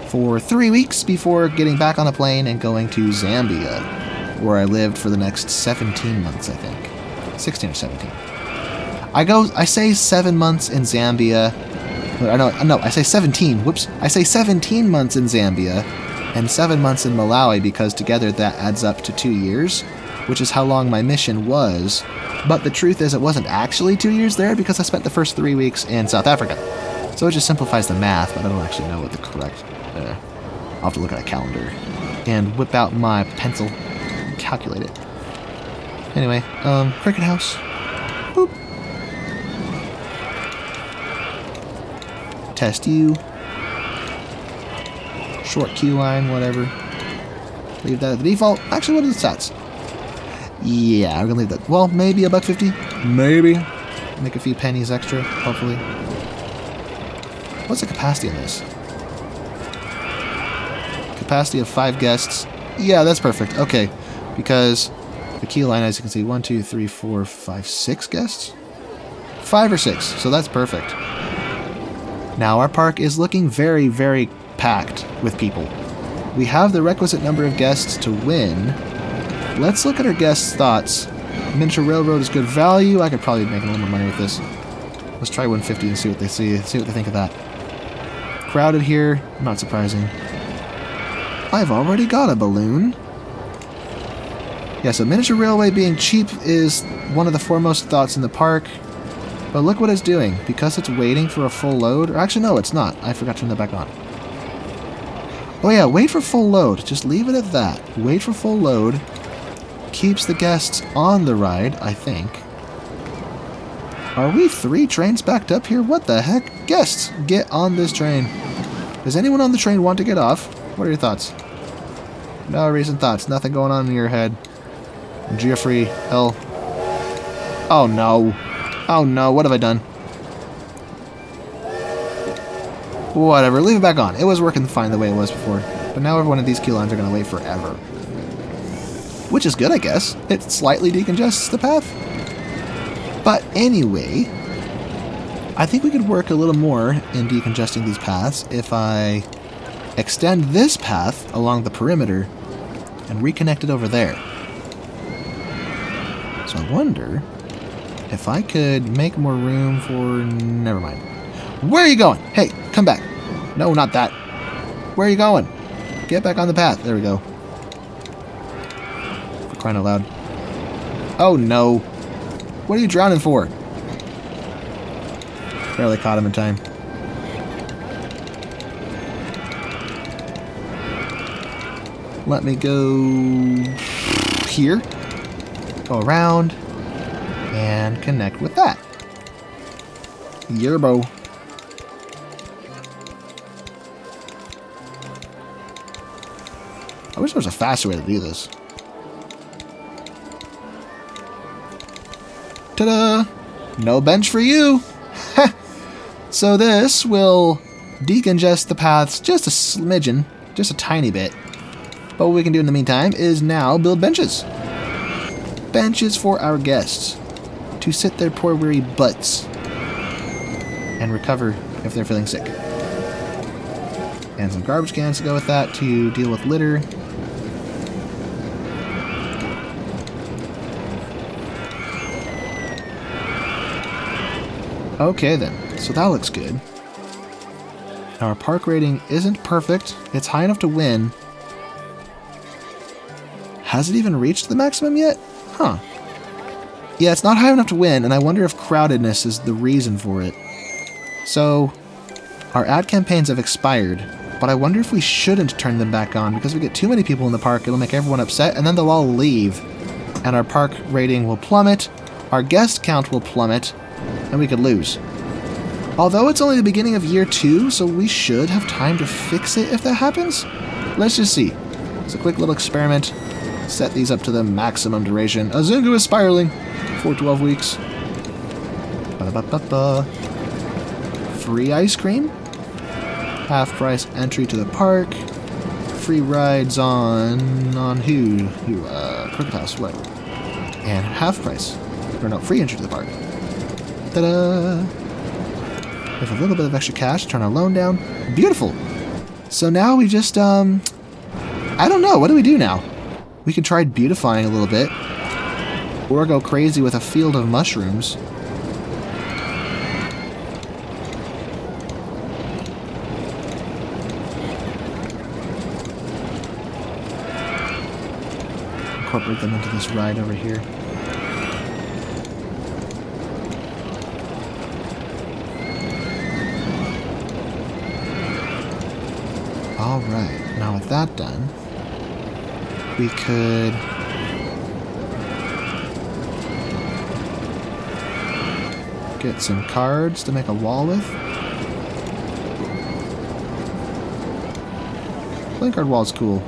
for 3 weeks before getting back on a plane and going to Zambia, where I lived for the next 17 months, I think. 16 or 17. I say 7 months in Zambia. No, I say 17. Whoops. I say 17 months in Zambia and 7 months in Malawi because together that adds up to 2 years, which is how long my mission was. But the truth is it wasn't actually 2 years there because I spent the first 3 weeks in South Africa. So it just simplifies the math, but I don't actually know what the correct... I'll have to look at a calendar and whip out my pencil and calculate it. Anyway, Cricket House. Boop. Test you. Short queue line, whatever. Leave that at the default. Actually, what are the stats? Yeah, we're gonna leave that. Well, maybe $1.50. Maybe. Make a few pennies extra, hopefully. What's the capacity on this? Capacity of 5 guests. Yeah, that's perfect. Okay, because the queue line, as you can see, 1, 2, 3, 4, 5, 6 guests? 5 or 6, so that's perfect. Now our park is looking very, very packed with people. We have the requisite number of guests to win. Let's look at our guests' thoughts. Miniature Railroad is good value. I could probably make a little more money with this. Let's try 150 and see what they think of that. Crowded here, not surprising. I've already got a balloon. Yeah, so miniature railway being cheap is one of the foremost thoughts in the park. But look what it's doing. Because it's waiting for a full load. Or actually, no, it's not. I forgot to turn that back on. Oh yeah, wait for full load. Just leave it at that. Wait for full load. Keeps the guests on the ride, I think. Are we 3 trains backed up here? What the heck? Guests, get on this train. Does anyone on the train want to get off? What are your thoughts? No recent thoughts. Nothing going on in your head. Geoffrey L. Oh no. Oh no, what have I done? Whatever, leave it back on. It was working fine the way it was before. But now every one of these queue lines are going to wait forever. Which is good, I guess. It slightly decongests the path. But anyway, I think we could work a little more in decongesting these paths if I extend this path along the perimeter and reconnect it over there. So I wonder if I could make more room for... Never mind. Where are you going? Hey, come back. No, not that. Where are you going? Get back on the path. There we go. For crying out loud. Oh no. What are you drowning for? Barely caught him in time. Let me go here. Go around and connect with that. Yerbo. I wish there was a faster way to do this. Ta-da! No bench for you! So this will decongest the paths just a smidgen, just a tiny bit. But what we can do in the meantime is now build benches. Benches for our guests to sit their poor weary butts and recover if they're feeling sick. And some garbage cans to go with that to deal with litter. Okay then, so that looks good. Our park rating isn't perfect. It's high enough to win. Has it even reached the maximum yet? Huh. Yeah, it's not high enough to win, and I wonder if crowdedness is the reason for it. So, our ad campaigns have expired, but I wonder if we shouldn't turn them back on, because if we get too many people in the park, it'll make everyone upset, and then they'll all leave. And our park rating will plummet, our guest count will plummet, and we could lose. Although it's only the beginning of year 2, so we should have time to fix it if that happens. Let's just see. It's a quick little experiment. Set these up to the maximum duration. Azungu is spiraling for 12 weeks. Ba-da-ba-ba-ba. Free ice cream. Half price entry to the park. Free rides on who? Cricket House, whatever. And half price. Or no, free entry to the park. Ta-da! With a little bit of extra cash, turn our loan down. Beautiful! So now we just, I don't know, what do we do now? We can try beautifying a little bit. Or go crazy with a field of mushrooms. Incorporate them into this ride over here. Alright, now with that done, we could get some cards to make a wall with. Playing card wall is cool.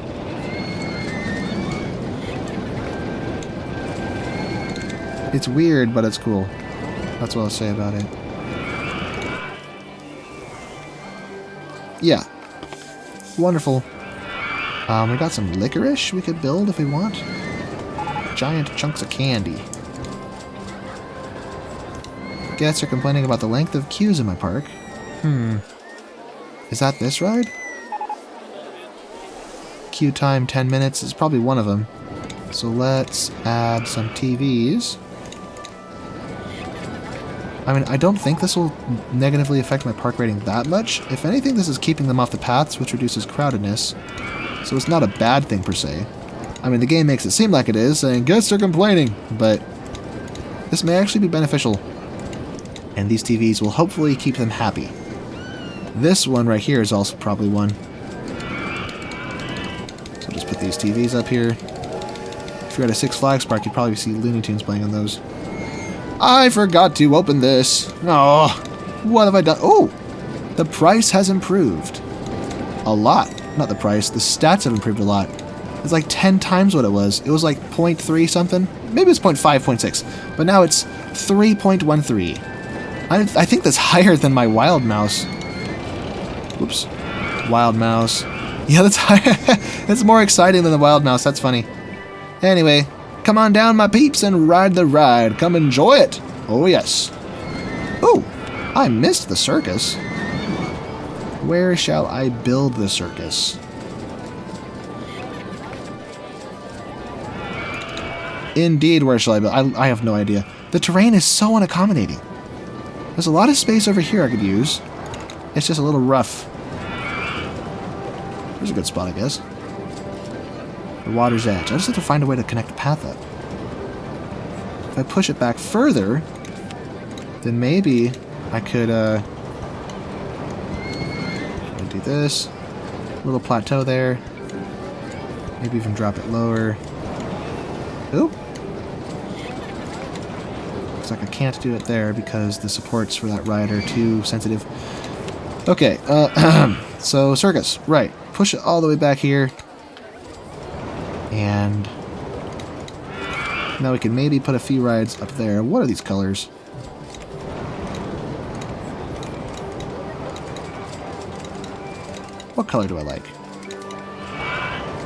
It's weird, but it's cool. That's what I'll say about it. Yeah. Wonderful. We got some licorice we could build if we want. Giant chunks of candy. Guests are complaining about the length of queues in my park. Is that this ride? Queue time 10 minutes is probably one of them. So let's add some TVs. I mean, I don't think this will negatively affect my park rating that much. If anything, this is keeping them off the paths, which reduces crowdedness. So it's not a bad thing per se. I mean, the game makes it seem like it is, saying guests are complaining, but this may actually be beneficial. And these TVs will hopefully keep them happy. This one right here is also probably one. So just put these TVs up here. If you're at a Six Flags park, you'd probably see Looney Tunes playing on those. I forgot to open this. Oh, what have I done? Oh, the price has improved. A lot. Not the price. The stats have improved a lot. It's like 10 times what it was. It was like 0.3 something. Maybe it's 0.5, 0.6. But now it's 3.13. I think that's higher than my Wild Mouse. Whoops. Wild Mouse. Yeah, that's higher. It's more exciting than the Wild Mouse. That's funny. Anyway, come on down, my peeps, and ride the ride. Come enjoy it. Oh, yes. Oh, I missed the circus. Where shall I build the circus? Indeed, where shall I build? I have no idea. The terrain is so unaccommodating. There's a lot of space over here I could use. It's just a little rough. There's a good spot, I guess. The water's edge. I just have to find a way to connect the path up. If I push it back further, then maybe I could do this. A little plateau there. Maybe even drop it lower. Oop. Looks like I can't do it there because the supports for that ride are too sensitive. Okay, so circus, right. Push it all the way back here. And now we can maybe put a few rides up there. What are these colors? What color do I like?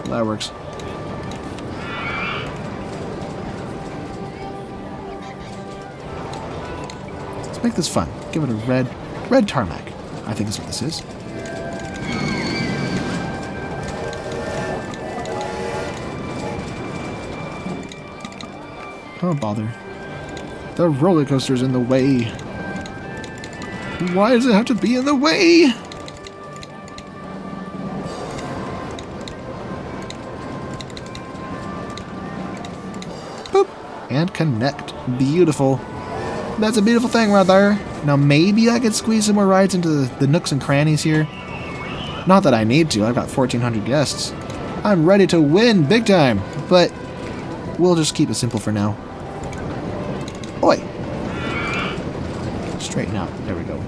That works. Let's make this fun. Give it a red tarmac, I think is what this is. Don't bother. The roller coaster's in the way. Why does it have to be in the way? Boop. And connect. Beautiful. That's a beautiful thing right there. Now maybe I could squeeze some more rides into the nooks and crannies here. Not that I need to. I've got 1,400 guests. I'm ready to win big time. But we'll just keep it simple for now. Oi! Straighten out. There we go.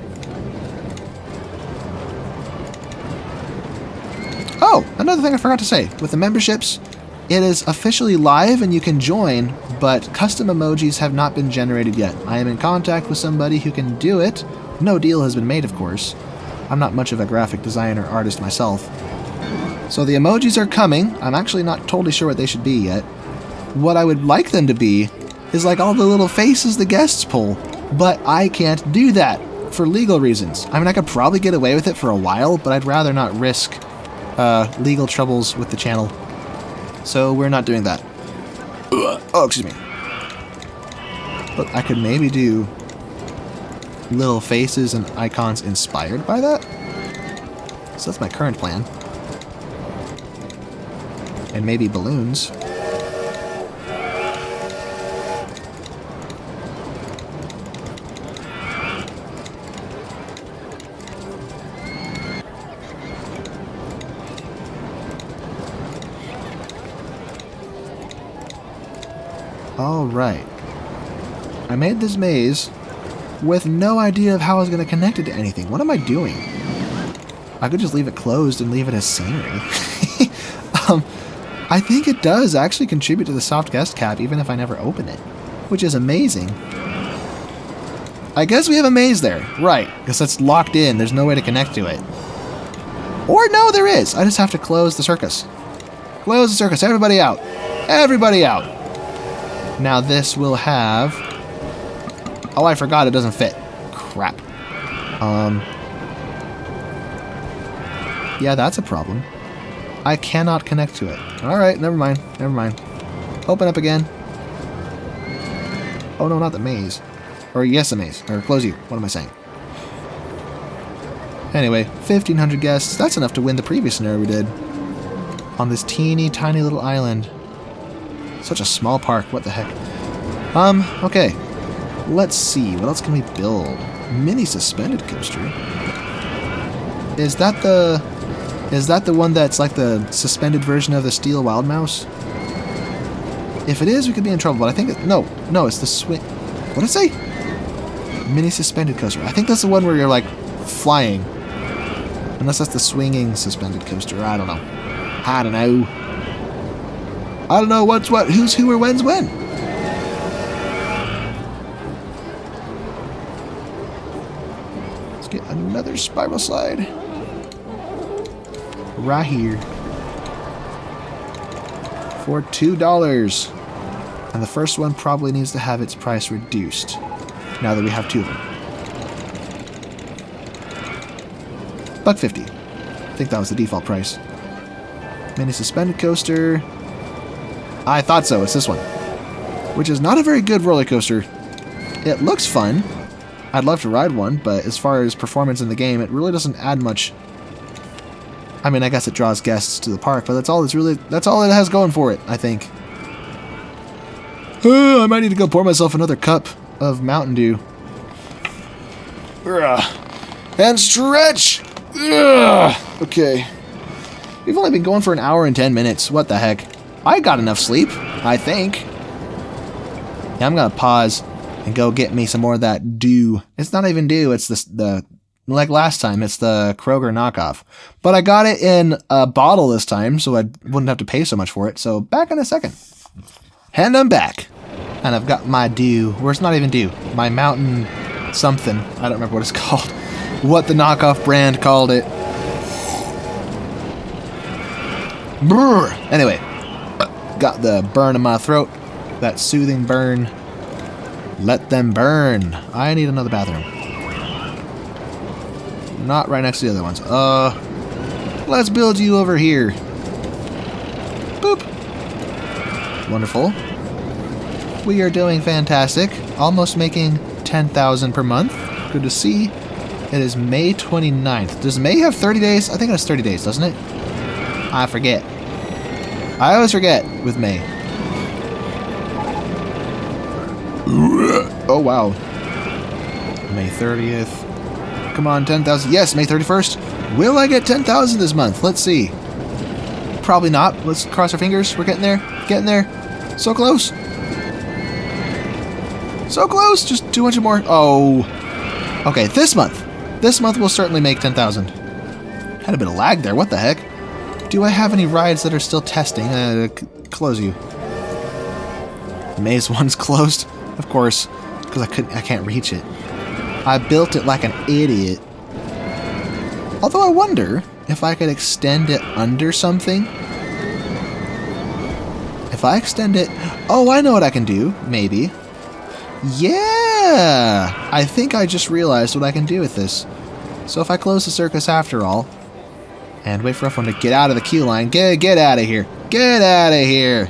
Oh! Another thing I forgot to say. With the memberships, it is officially live and you can join, but custom emojis have not been generated yet. I am in contact with somebody who can do it. No deal has been made, of course. I'm not much of a graphic designer artist myself. So the emojis are coming. I'm actually not totally sure what they should be yet. What I would like them to be is like all the little faces the guests pull, but I can't do that for legal reasons. I mean, I could probably get away with it for a while, but I'd rather not risk legal troubles with the channel. So we're not doing that. Oh, excuse me. But I could maybe do little faces and icons inspired by that. So that's my current plan. And maybe balloons. Alright. I made this maze with no idea of how I was going to connect it to anything. What am I doing? I could just leave it closed and leave it as scenery. I think it does actually contribute to the soft guest cap even if I never open it, which is amazing. I guess we have a maze there. Right, because that's locked in. There's no way to connect to it. Or no, there is. I just have to close the circus. Close the circus. Everybody out. Everybody out. Now this will have... Oh, I forgot it doesn't fit. Crap. Yeah, that's a problem. I cannot connect to it. Alright, never mind. Never mind. Open up again. Oh no, not the maze. Or yes, the maze. Or close you. What am I saying? Anyway, 1,500 guests. That's enough to win the previous scenario we did. On this teeny tiny little island. Such a small park. What the heck? Okay. Let's see. What else can we build? Mini suspended coaster. Is that the one that's like the suspended version of the Steel Wild Mouse? If it is, we could be in trouble, but I think no, it's the swing. What did it say? Mini suspended coaster. I think that's the one where you're like flying. Unless that's the swinging suspended coaster. I don't know. I don't know what's what, who's who, or when's when. Let's get another spiral slide. Right here. For $2. And the first one probably needs to have its price reduced. Now that we have two of them. $1.50. I think that was the default price. Mini suspended coaster. I thought so. It's this one. Which is not a very good roller coaster. It looks fun. I'd love to ride one, but as far as performance in the game, it really doesn't add much. I mean, I guess it draws guests to the park, but that's all it has going for it, I think. I might need to go pour myself another cup of Mountain Dew. And stretch! Okay. We've only been going for an hour and 10 minutes. What the heck? I got enough sleep, I think. Yeah, I'm gonna pause. and go get me some more of that dew. It's not even dew, it's the like last time, it's the Kroger knockoff. But I got it in a bottle this time, so I wouldn't have to pay so much for it. So back in a second. And I'm back. And I've got my dew, or it's not even dew, my mountain something. I don't remember what it's called. What the knockoff brand called it. Brr. Anyway, got the burn in my throat. That soothing burn. Let them burn. I need another bathroom. Not right next to the other ones. Let's build you over here. Boop. Wonderful. We are doing fantastic. Almost making 10,000 per month. Good to see. It is May 29th. Does May have 30 days? I think it has 30 days, doesn't it? I forget. I always forget with May. Oh, wow. May 30th. Come on, 10,000. Yes, May 31st. Will I get 10,000 this month? Let's see. Probably not. Let's cross our fingers. We're getting there. Getting there. So close. So close. Just 200 more. Oh. Okay, this month. This month will certainly make 10,000. Had a bit of lag there. What the heck? Do I have any rides that are still testing? Close you. Maze 1's closed. Of course. Because I can't reach it. I built it like an idiot. Although I wonder if I could extend it under something. If I extend it... Oh, I know what I can do. Maybe. Yeah! I think I just realized what I can do with this. So if I close the circus after all, and wait for everyone to get out of the queue line. Get out of here. Get out of here.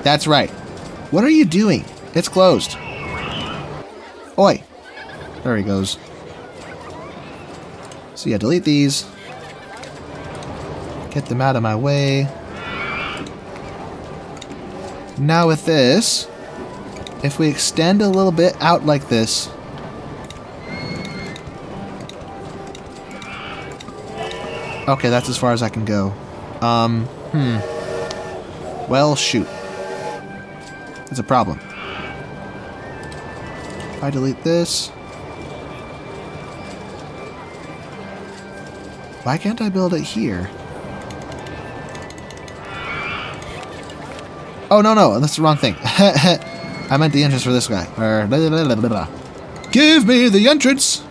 That's right. What are you doing? It's closed. Oi. There he goes. So yeah, delete these. Get them out of my way. Now with this, if we extend a little bit out like this. Okay, that's as far as I can go. Well, shoot. It's a problem. If I delete this. Why can't I build it here? Oh, no, that's the wrong thing. I meant the entrance for this guy. Give me the entrance!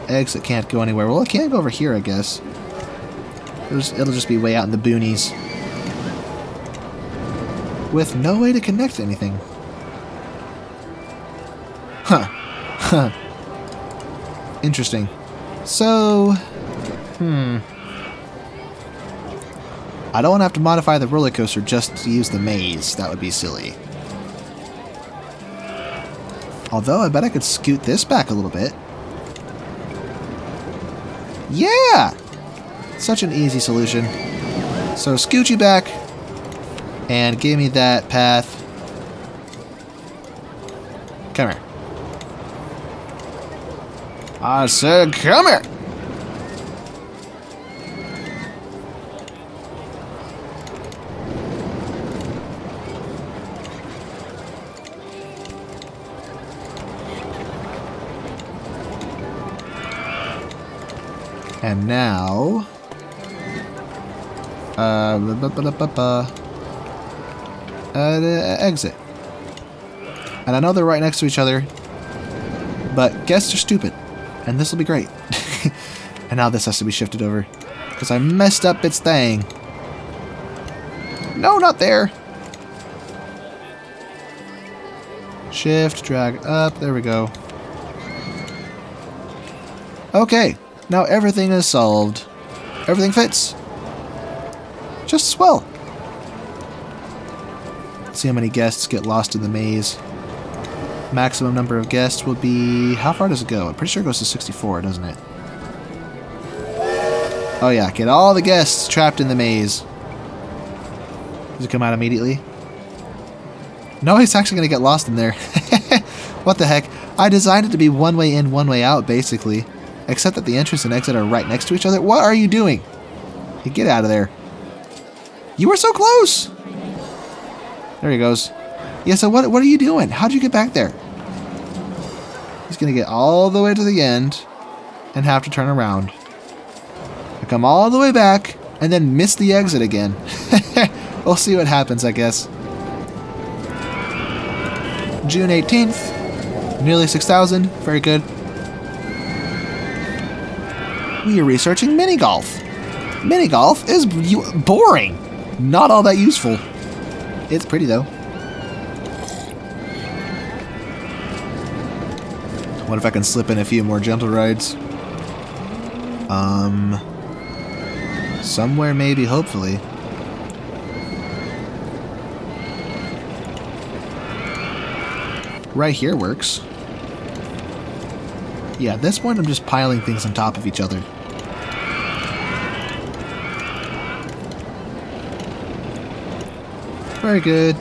Exit can't go anywhere. Well, it can't go over here, I guess. It'll just be way out in the boonies. With no way to connect to anything. Huh. Interesting. So... I don't want to have to modify the roller coaster just to use the maze. That would be silly. Although, I bet I could scoot this back a little bit. Yeah! Such an easy solution. So, scoot you back. And give me that path. Come here. I said, come here! And now... exit. And I know they're right next to each other, but guests are stupid. And this will be great. And now this has to be shifted over. Because I messed up its thing. No, not there. Shift, drag up. There we go. Okay. Now everything is solved. Everything fits. Just swell. Let's see how many guests get lost in the maze. Maximum number of guests will be... How far does it go? I'm pretty sure it goes to 64, doesn't it? Oh yeah, get all the guests trapped in the maze. Does it come out immediately? No, he's actually going to get lost in there. What the heck? I designed it to be one way in, one way out, basically. Except that the entrance and exit are right next to each other. What are you doing? Hey, get out of there. You were so close! There he goes. Yeah, so what are you doing? How'd you get back there? He's going to get all the way to the end and have to turn around. I come all the way back and then miss the exit again. We'll see what happens, I guess. June 18th. Nearly 6,000. Very good. We are researching mini golf. Mini golf is boring. Not all that useful. It's pretty, though. What if I can slip in a few more gentle rides? Somewhere maybe, hopefully. Right here works. Yeah, at this point I'm just piling things on top of each other. Very good.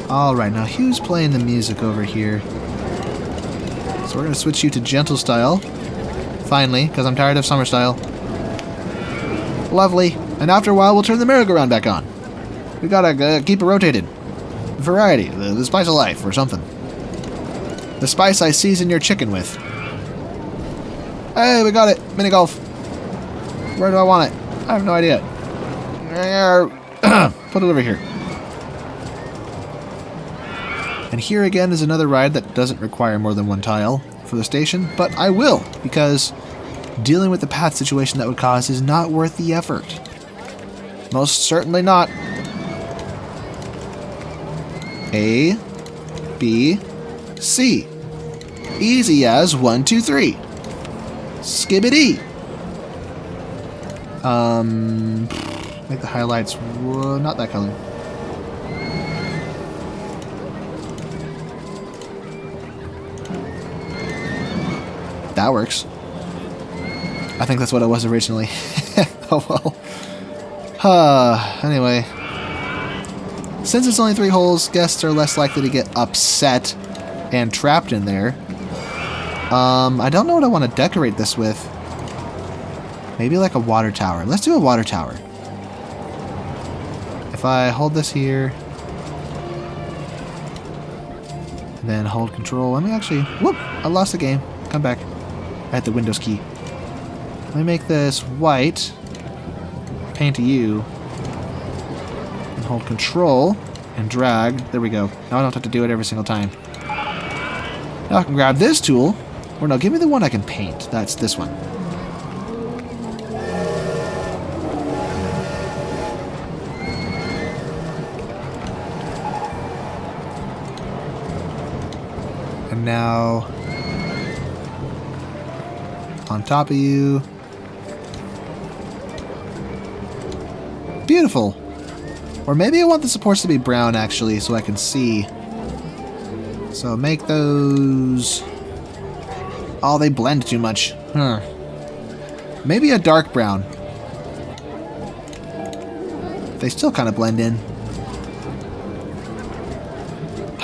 Alright, now who's playing the music over here? So we're going to switch you to gentle style. Finally, because I'm tired of summer style. Lovely. And after a while we'll turn the merry-go-round back on. We gotta keep it rotated. Variety. The spice of life, or something. The spice I season your chicken with. Hey, we got it. Mini golf. Where do I want it? I have no idea. Put it over here. And here again is another ride that doesn't require more than one tile for the station, but I will, because dealing with the path situation that would cause is not worth the effort. Most certainly not. A, B, C. Easy as 1, 2, 3. Skibbity. Make the highlights not that color. That works. I think that's what it was originally. Oh well. Anyway. Since it's only 3 holes, guests are less likely to get upset and trapped in there. I don't know what I want to decorate this with. Maybe like a water tower. Let's do a water tower. If I hold this here, and then hold control, let me actually... Whoop! I lost the game. Come back. I had the Windows key. Let me make this white. Paint you. And hold control and drag. There we go. Now I don't have to do it every single time. Now I can grab this tool. Or no, give me the one I can paint. That's this one. And now on top of you. Beautiful. Or maybe I want the supports to be brown actually so I can see. So make those... Oh, they blend too much. Maybe a dark brown. They still kind of blend in.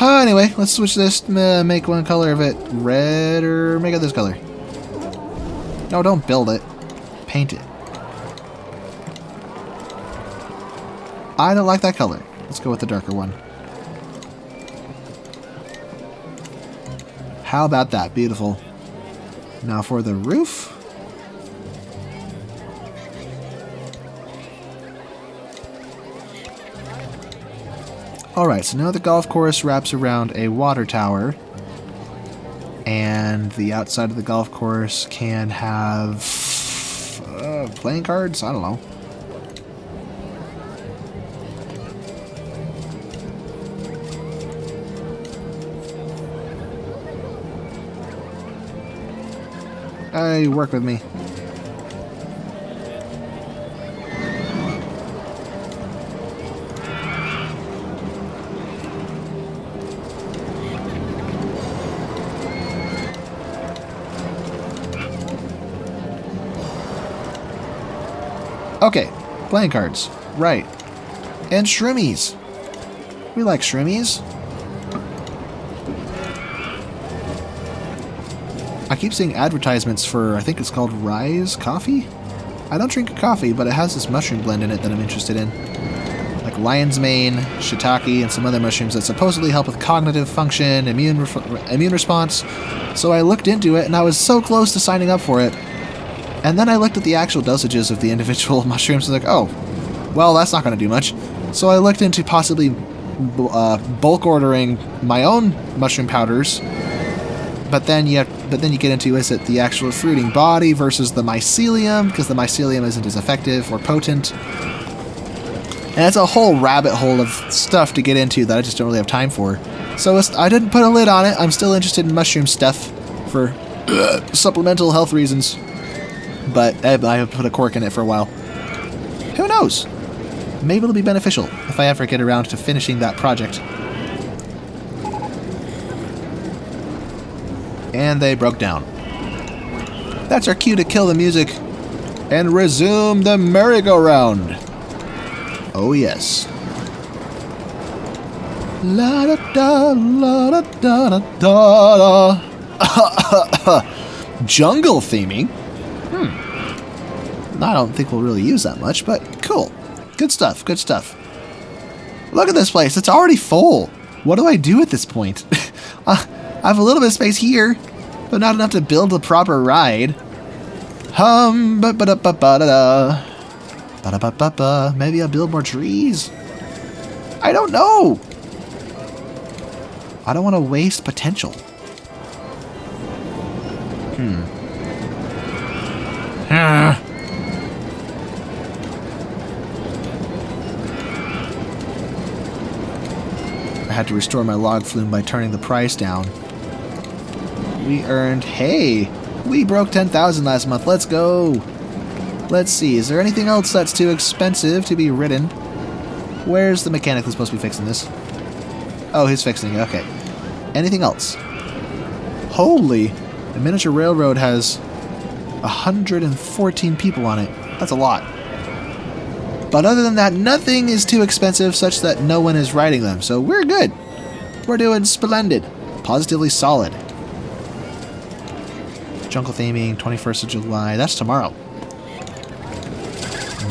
Anyway, let's switch this. Make one color of it red, or make it this color. No, don't build it. Paint it. I don't like that color. Let's go with the darker one. How about that? Beautiful. Now for the roof. Alright, so now the golf course wraps around a water tower. And the outside of the golf course can have... playing cards? I don't know. Hey, work with me. Okay, playing cards. Right. And shroomies. We like shroomies. I keep seeing advertisements for, I think it's called Rise Coffee? I don't drink coffee, but it has this mushroom blend in it that I'm interested in. like lion's mane, shiitake, and some other mushrooms that supposedly help with cognitive function, immune response. So I looked into it, and I was so close to signing up for it. And then I looked at the actual dosages of the individual mushrooms and was like, oh, well, that's not going to do much. So I looked into possibly bulk ordering my own mushroom powders. But then you get into, is it the actual fruiting body versus the mycelium? Because the mycelium isn't as effective or potent. And it's a whole rabbit hole of stuff to get into that I just don't really have time for. So I didn't put a lid on it. I'm still interested in mushroom stuff for supplemental health reasons. But I put a cork in it for a while. Who knows? Maybe it'll be beneficial if I ever get around to finishing that project. And they broke down. That's our cue to kill the music and resume the merry-go-round. Oh yes. La da da la da da da da. Jungle theming. I don't think we'll really use that much, but cool. Good stuff, good stuff. Look at this place, it's already full. What do I do at this point? I have a little bit of space here, but not enough to build a proper ride. Ba-da-ba-ba-da. Maybe I'll build more trees? I don't know. I don't want to waste potential. I had to restore my log flume by turning the price down. We earned... Hey! We broke 10,000 last month. Let's go! Let's see. Is there anything else that's too expensive to be ridden? Where's the mechanic who's supposed to be fixing this? Oh, he's fixing it. Okay. Anything else? Holy! The miniature railroad has 114 people on it. That's a lot. But other than that, nothing is too expensive such that no one is riding them. So we're good. We're doing splendid. Positively solid. Jungle theming, 21st of July. That's tomorrow.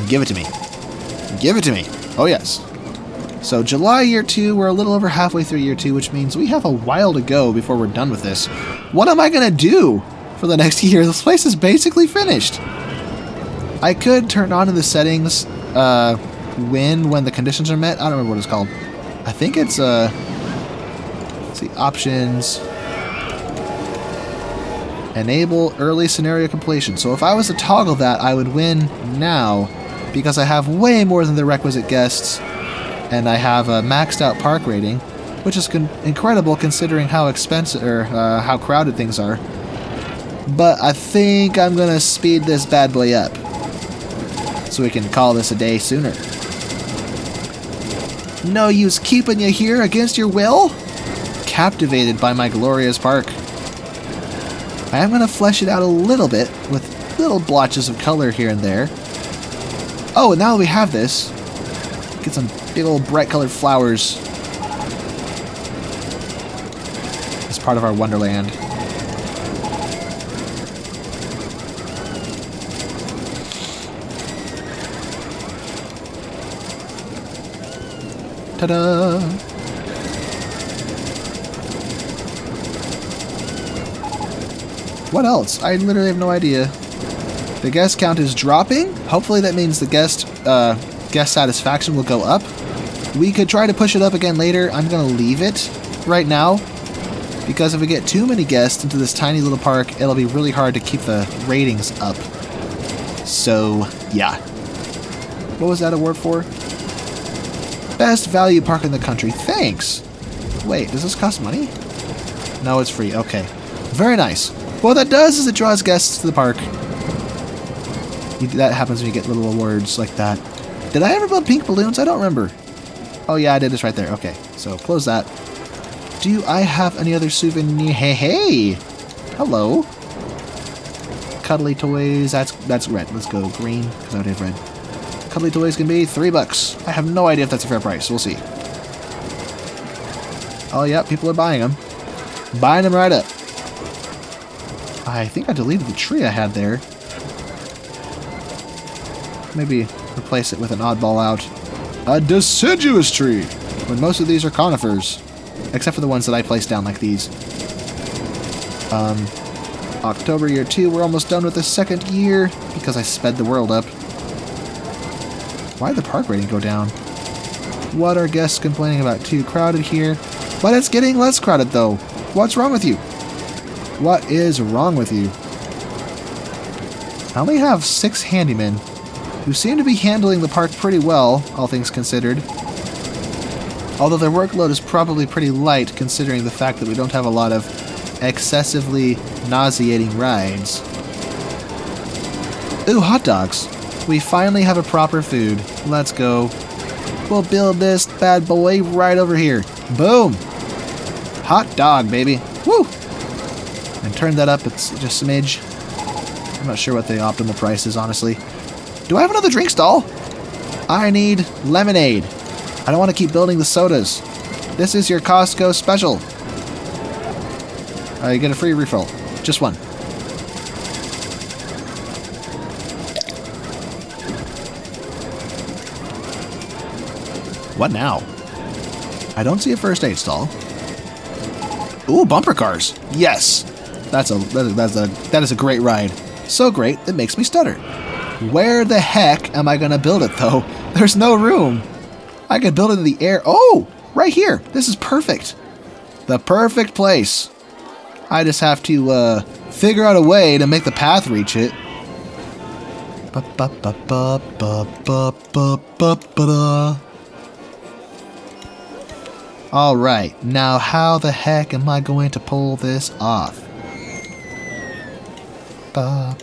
Give it to me. Give it to me. Oh, yes. So July year 2, we're a little over halfway through year 2, which means we have a while to go before we're done with this. What am I going to do for the next year? This place is basically finished. I could turn on in the settings when the conditions are met. I don't remember what it's called. I think it's, let's see, options. Enable early scenario completion. So if I was to toggle that, I would win now because I have way more than the requisite guests and I have a maxed out park rating, which is incredible considering how expensive or how crowded things are. But I think I'm going to speed this bad boy up so we can call this a day sooner. No use keeping you here against your will? Captivated by my glorious park. I am going to flesh it out a little bit with little blotches of color here and there. Oh, and now that we have this, get some big old bright colored flowers as part of our wonderland. Ta-da! What else? I literally have no idea. The guest count is dropping. Hopefully that means the guest satisfaction will go up. We could try to push it up again later. I'm going to leave it right now because if we get too many guests into this tiny little park, it'll be really hard to keep the ratings up. So, yeah. What was that award for? Best value park in the country. Thanks. Wait, does this cost money? No, it's free. Okay. Very nice. What that does is it draws guests to the park. That happens when you get little awards like that. Did I ever build pink balloons? I don't remember. Oh yeah, I did this right there. Okay, so close that. Do I have any other souvenir? Hey, hey! Hello. Cuddly toys. That's red. Let's go green because I already have red. Cuddly toys can be $3. I have no idea if that's a fair price. We'll see. Oh yeah, people are buying them. Buying them right up. I think I deleted the tree I had there. Maybe replace it with an oddball out. A deciduous tree! When most of these are conifers. Except for the ones that I placed down like these. October year 2, we're almost done with the second year because I sped the world up. Why did the park rating go down? What are guests complaining about? Too crowded here. But it's getting less crowded though. What's wrong with you? What is wrong with you? I only have 6 handymen who seem to be handling the park pretty well, all things considered. Although their workload is probably pretty light considering the fact that we don't have a lot of excessively nauseating rides. Ooh, hot dogs. We finally have a proper food. Let's go. We'll build this bad boy right over here. Boom! Hot dog, baby. Woo! And turn that up, it's just a smidge. I'm not sure what the optimal price is, honestly. Do I have another drink stall? I need lemonade. I don't want to keep building the sodas. This is your Costco special. You get a free refill. Just one. What now? I don't see a first aid stall. Ooh, bumper cars. Yes. That is a great ride. So great, it makes me stutter. Where the heck am I going to build it, though? There's no room. I could build it in the air. Oh, right here. This is perfect. The perfect place. I just have to figure out a way to make the path reach it. Alright, now how the heck am I going to pull this off? I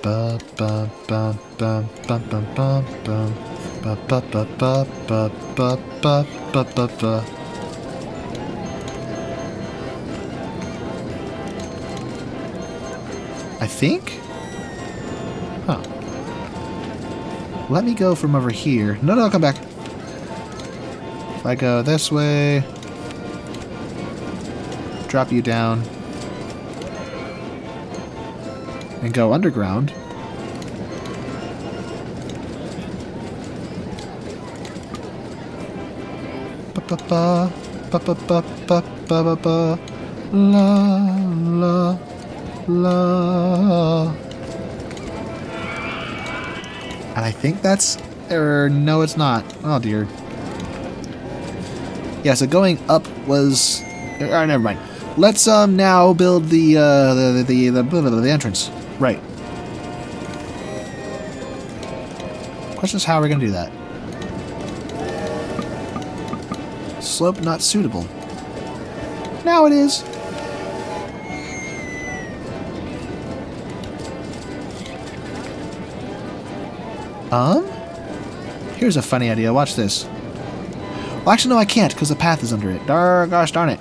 think? Huh. Let me go from over here. No, I'll come back. If I go this way, drop you down, and go underground. La la. And I think that's, or no, it's not. Oh dear. Yeah, so going up was. Never mind. Let's now build the entrance. Right. Question is, how are we gonna do that? Slope not suitable. Now it is. Here's a funny idea. Watch this. Well, actually, no, I can't because the path is under it. Gosh darn it.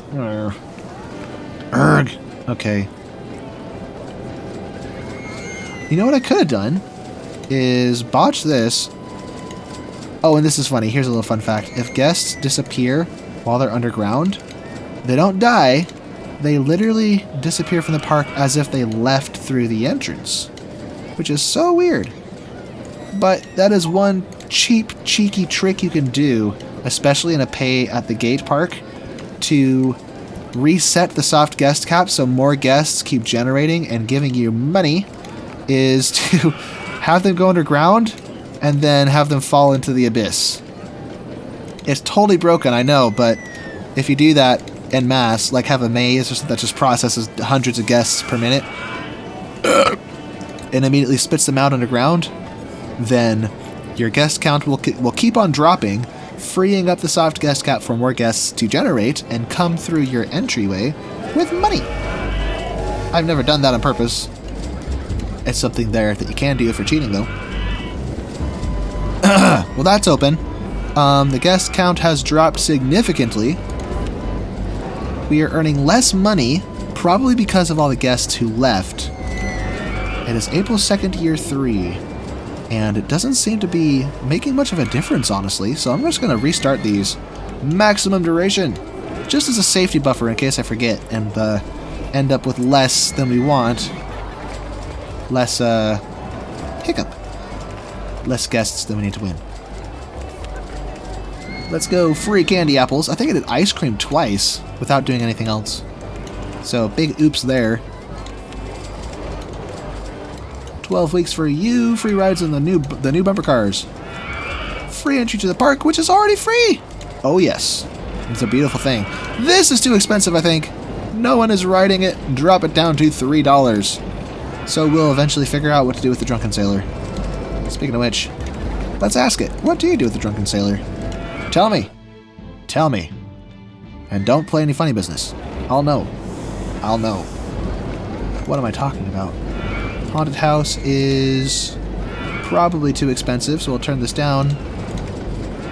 Urgh. Okay. You know what I could have done is botch this. Oh, and this is funny. Here's a little fun fact. If guests disappear while they're underground, they don't die. They literally disappear from the park as if they left through the entrance, which is so weird. But that is one cheap, cheeky trick you can do, especially in a pay-at-the-gate park, to reset the soft guest cap so more guests keep generating and giving you money, is to have them go underground and then have them fall into the abyss. It's totally broken, I know, but if you do that en masse, like have a maze or something that just processes hundreds of guests per minute and immediately spits them out underground, then your guest count will keep on dropping, freeing up the soft guest cap for more guests to generate and come through your entryway with money. I've never done that on purpose. It's something there that you can do for cheating, though. Well, that's open. The guest count has dropped significantly. We are earning less money, probably because of all the guests who left. It is April 2nd, year 3. And it doesn't seem to be making much of a difference, honestly, so I'm just going to restart these. Maximum duration! Just as a safety buffer in case I forget and end up with less than we want. Less, hiccup. Less guests than we need to win. Let's go free candy apples. I think I did ice cream twice without doing anything else. So big oops there. 12 weeks for you. Free rides in the new bumper cars. Free entry to the park, which is already free. Oh yes, it's a beautiful thing. This is too expensive, I think. No one is riding it. Drop it down to $3. So we'll eventually figure out what to do with the drunken sailor. Speaking of which, let's ask it. What do you do with the drunken sailor? Tell me. Tell me. And don't play any funny business. I'll know. I'll know. What am I talking about? Haunted house is probably too expensive, so we'll turn this down.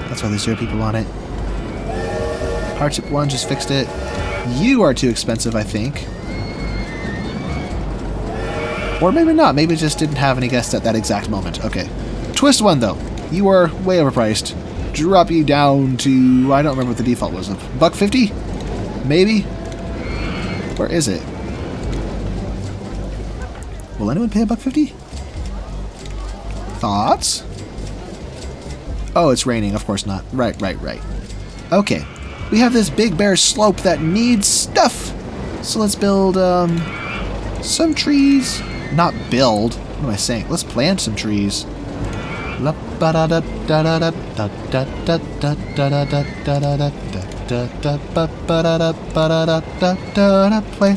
That's why there's 0 people on it. Hardship 1 just fixed it. You are too expensive, I think. Or maybe not. Maybe it just didn't have any guests at that exact moment. Okay. Twist 1, though. You are way overpriced. Drop you down to... I don't remember what the default was. $1.50? Maybe? Where is it? Will anyone pay $1.50? Thoughts? Oh, it's raining. Of course not. Right. Okay. We have this big bare slope that needs stuff. So let's build some trees. Not build. What am I saying? Let's plant some trees. Plant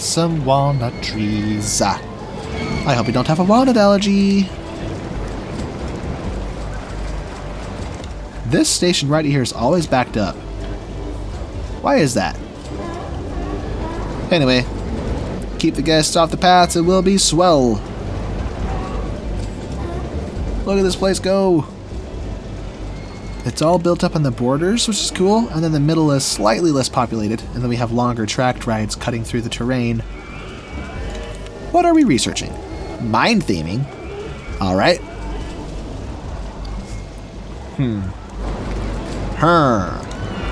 some walnut trees. I hope you don't have a walnut allergy. This station right here is always backed up. Why is that? Anyway, keep the guests off the paths, it will be swell. Look at this place go. It's all built up on the borders, which is cool, and then the middle is slightly less populated, and then we have longer tracked rides cutting through the terrain. What are we researching? Mine theming? Alright.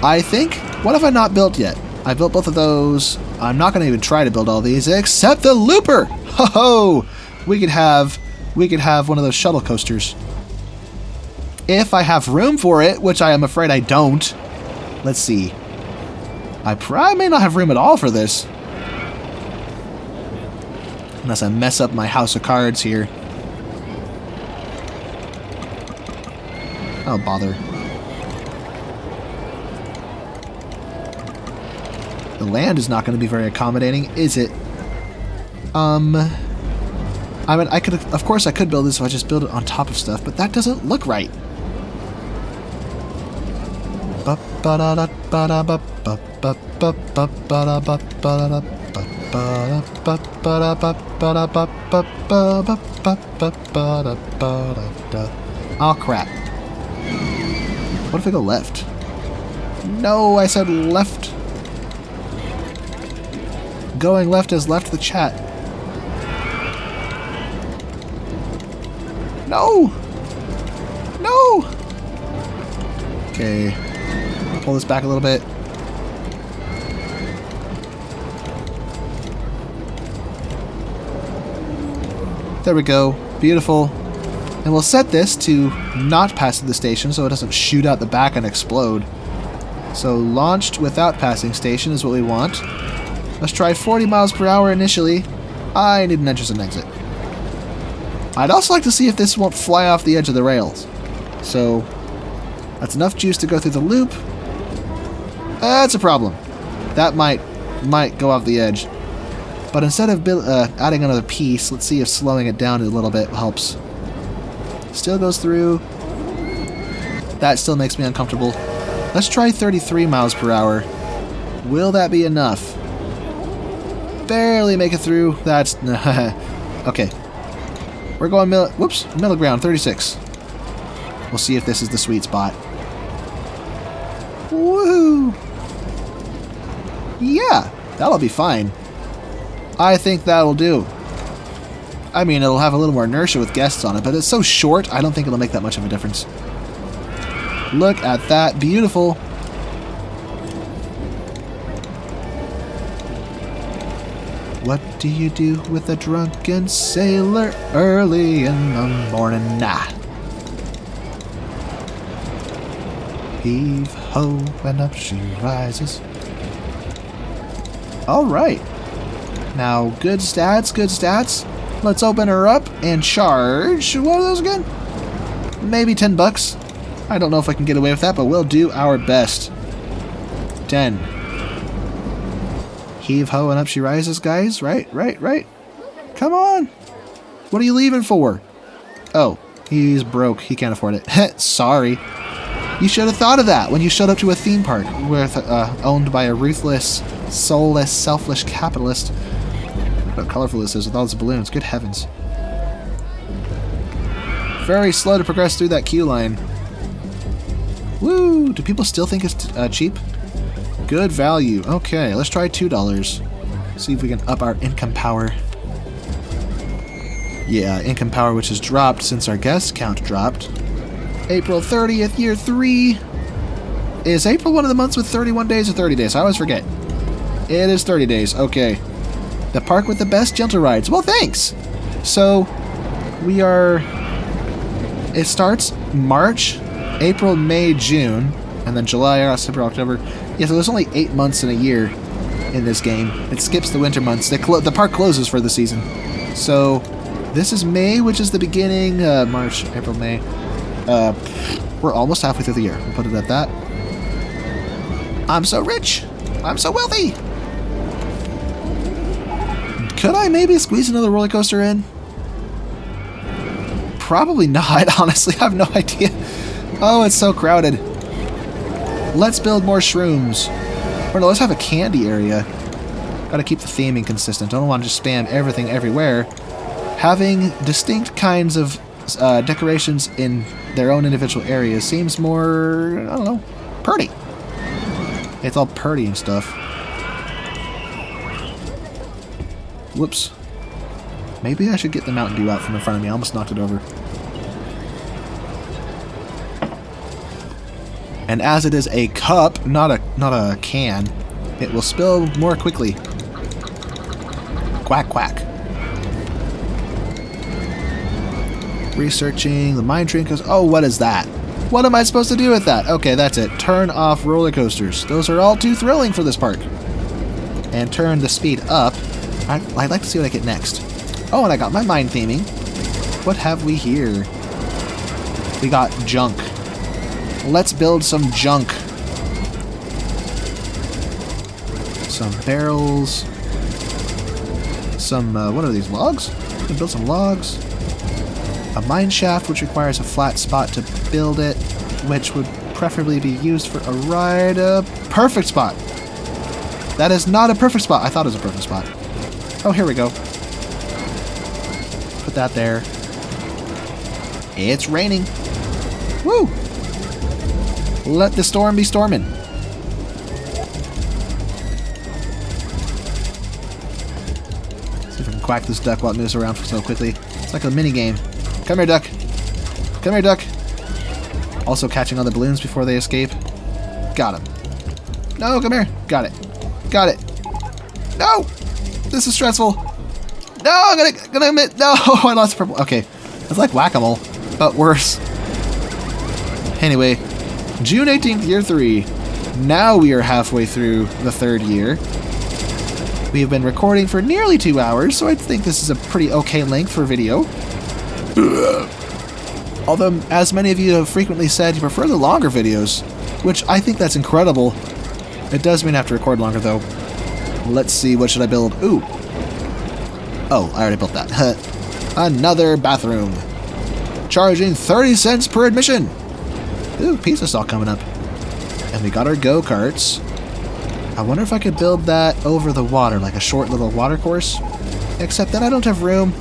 I think... What have I not built yet? I built both of those. I'm not going to even try to build all these, except the looper! Ho-ho! We could have one of those shuttle coasters. If I have room for it, which I am afraid I don't. Let's see. I probably may not have room at all for this. Unless I mess up my house of cards here. Oh, bother. The land is not going to be very accommodating, is it? I mean, I could, of course I could build this if I just build it on top of stuff, but that doesn't look right. Oh, crap. What if I go left? No, I said left. Going left has left the chat. No! No! Okay. Pull this back a little bit. There we go. Beautiful. And we'll set this to not pass through the station so it doesn't shoot out the back and explode. So launched without passing station is what we want. Let's try 40 miles per hour initially. I need an entrance and exit. I'd also like to see if this won't fly off the edge of the rails. So that's enough juice to go through the loop. That's a problem. That might go off the edge. But instead of adding another piece, let's see if slowing it down a little bit helps. Still goes through. That still makes me uncomfortable. Let's try 33 miles per hour. Will that be enough? Barely make it through. That's... okay. We're going middle ground, 36. We'll see if this is the sweet spot. Woohoo! Yeah, that'll be fine. I think that'll do. I mean, it'll have a little more inertia with guests on it, but it's so short, I don't think it'll make that much of a difference. Look at that. Beautiful. What do you do with a drunken sailor early in the morning? Nah. Heave ho, and up she rises. Alright. Now, good stats, good stats. Let's open her up and charge. What are those again? Maybe 10 bucks. I don't know if I can get away with that, but we'll do our best. 10. Heave ho, and up she rises, guys. Right. Come on. What are you leaving for? Oh, he's broke. He can't afford it. Sorry. You should have thought of that when you showed up to a theme park with owned by a ruthless, soulless, selfish capitalist. Look how colorful this is with all these balloons. Good heavens. Very slow to progress through that queue line. Woo! Do people still think it's cheap? Good value. Okay, let's try $2. See if we can up our income power. Yeah, income power which has dropped since our guest count dropped. April 30th, year 3. Is April one of the months with 31 days or 30 days? I always forget. It is 30 days. Okay. The park with the best gentle rides. Well, thanks. So, we are... It starts March, April, May, June, and then July, August, September, October. Yeah, so there's only 8 months in a year in this game. It skips the winter months. The park closes for the season. So, this is May, which is the beginning. March, April, May. We're almost halfway through the year. We'll put it at that. I'm so rich. I'm so wealthy. Could I maybe squeeze another roller coaster in? Probably not, honestly. I have no idea. Oh, it's so crowded. Let's build more shrooms. Or no, let's have a candy area. Gotta keep the theming consistent. I don't want to just spam everything everywhere. Having distinct kinds of decorations in their own individual areas seems more, I don't know, purty. It's all purty and stuff. Whoops. Maybe I should get the Mountain Dew out from in front of me. I almost knocked it over. And as it is a cup, not a can, it will spill more quickly. Quack, quack. Researching the mine train. Oh, what is that? What am I supposed to do with that? Okay, that's it. Turn off roller coasters. Those are all too thrilling for this park. And turn the speed up. I'd like to see what I get next. Oh, and I got my mine theming. What have we here? We got junk. Let's build some junk. Some barrels. Some, what are these, logs? We can build some logs. A mine shaft, which requires a flat spot to build it, which would preferably be used for a ride. A perfect spot. That is not a perfect spot. I thought it was a perfect spot. Oh, here we go. Put that there. It's raining. Woo! Let the storm be storming. See if I can quack this duck while it moves around so quickly. It's like a mini game. Come here, duck. Come here, duck. Also catching all the balloons before they escape. Got him. No, come here. Got it. Got it. No! This is stressful. No, I'm gonna admit. No, I lost purple. Okay. It's like whack-a-mole, but worse. Anyway, June 18th, year 3. Now we are halfway through the 3rd year. We have been recording for nearly 2 hours, so I think this is a pretty okay length for video. Although, as many of you have frequently said, you prefer the longer videos, which I think that's incredible. It does mean I have to record longer, though. Let's see, what should I build? Ooh. Oh, I already built that. Another bathroom. Charging 30 cents per admission. Ooh, pizza stall coming up. And we got our go-karts. I wonder if I could build that over the water, like a short little water course. Except then I don't have room.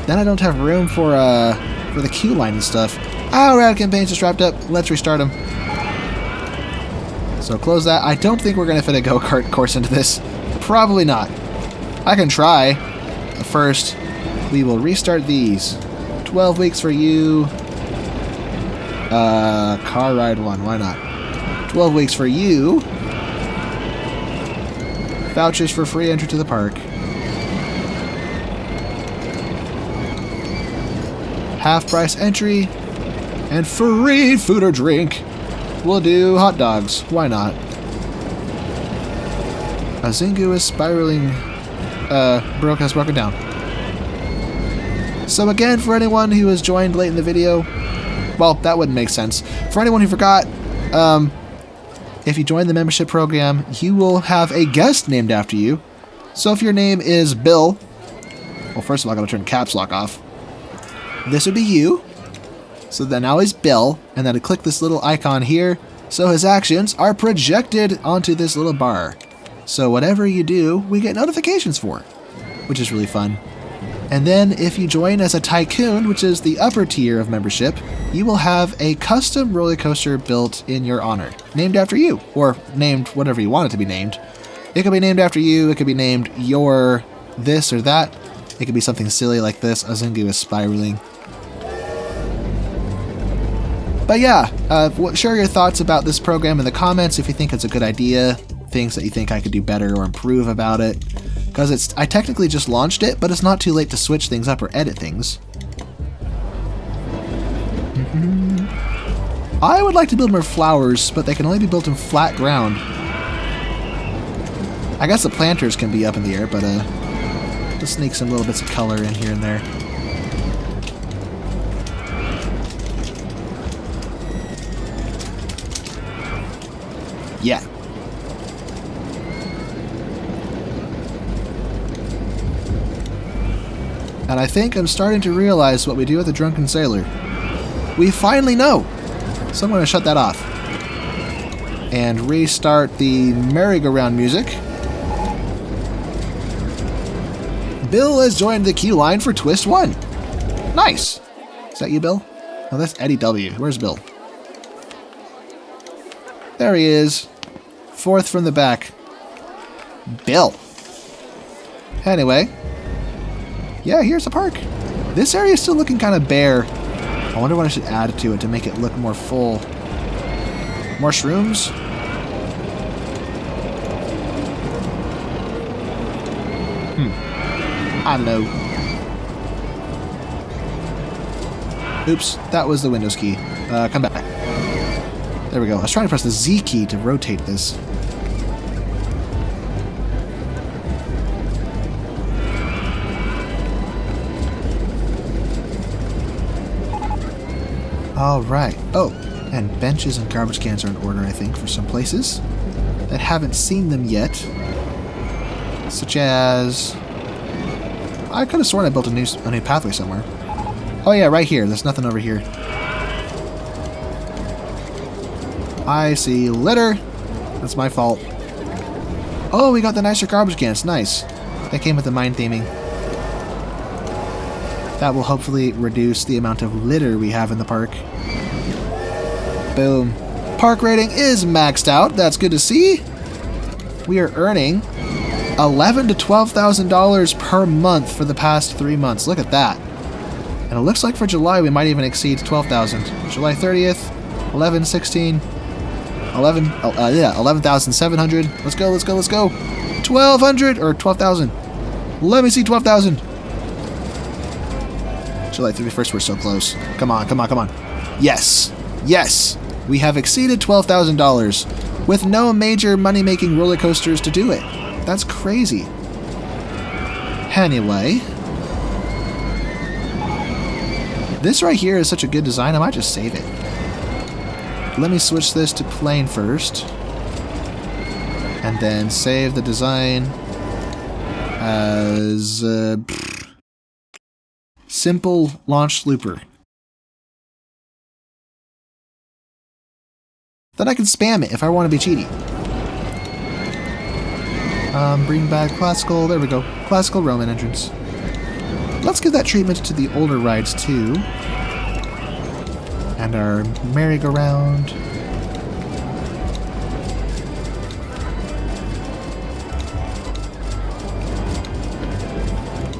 Then I don't have room for the queue line and stuff. Oh, rad campaigns just wrapped up. Let's restart them. So close that. I don't think we're going to fit a go-kart course into this. Probably not. I can try. First, we will restart these. 12 weeks for you. Car ride 1. Why not? 12 weeks for you. Vouchers for free entry to the park. Half price entry. And free food or drink. We'll do hot dogs. Why not? Azungu is spiraling. Has broken down. So again, for anyone who has joined late in the video, well, that wouldn't make sense. For anyone who forgot, if you join the membership program, you will have a guest named after you. So if your name is Bill, well, first of all, I gotta turn caps lock off. This would be you. So then now he's Bill, and then I click this little icon here, so his actions are projected onto this little bar. So whatever you do, we get notifications for, which is really fun. And then if you join as a Tycoon, which is the upper tier of membership, you will have a custom roller coaster built in your honor, named after you, or named whatever you want it to be named. It could be named after you, it could be named your this or that. It could be something silly like this, Azungu is spiraling. But yeah, share your thoughts about this program in the comments if you think it's a good idea, things that you think I could do better or improve about it. Because I technically just launched it, but it's not too late to switch things up or edit things. I would like to build more flowers, but they can only be built in flat ground. I guess the planters can be up in the air, but just sneak some little bits of color in here and there. Yeah. And I think I'm starting to realize what we do with the Drunken Sailor. We finally know! So I'm going to shut that off. And restart the merry-go-round music. Bill has joined the queue line for Twist 1. Nice! Is that you, Bill? Oh, that's Eddie W. Where's Bill? There he is. Fourth from the back. Bill. Anyway. Yeah, here's the park. This area is still looking kind of bare. I wonder what I should add to it to make it look more full. More shrooms? I don't know. Oops, that was the Windows key. Come back. There we go. I was trying to press the Z key to rotate this. Alright. Oh, and benches and garbage cans are in order, I think, for some places that haven't seen them yet. Such as... I could have sworn I built a new pathway somewhere. Oh yeah, right here. There's nothing over here. I see litter. That's my fault. Oh, we got the nicer garbage cans. Nice. They came with the mine theming. That will hopefully reduce the amount of litter we have in the park. Boom. Park rating is maxed out. That's good to see. We are earning $11,000 to $12,000 per month for the past 3 months. Look at that. And it looks like for July we might even exceed 12,000. July 30th, 11, 16, 11,700. Let's go, let's go, let's go. 1,200 or 12,000. Let me see 12,000. July 31st, we're so close. Come on, come on, come on. Yes, yes. We have exceeded $12,000 with no major money-making roller coasters to do it. That's crazy. Anyway. This right here is such a good design, I might just save it. Let me switch this to plain first. And then save the design as simple launch looper. Then I can spam it if I want to be cheaty. Bring back classical, there we go. Classical Roman entrance. Let's give that treatment to the older rides too. And our merry-go-round.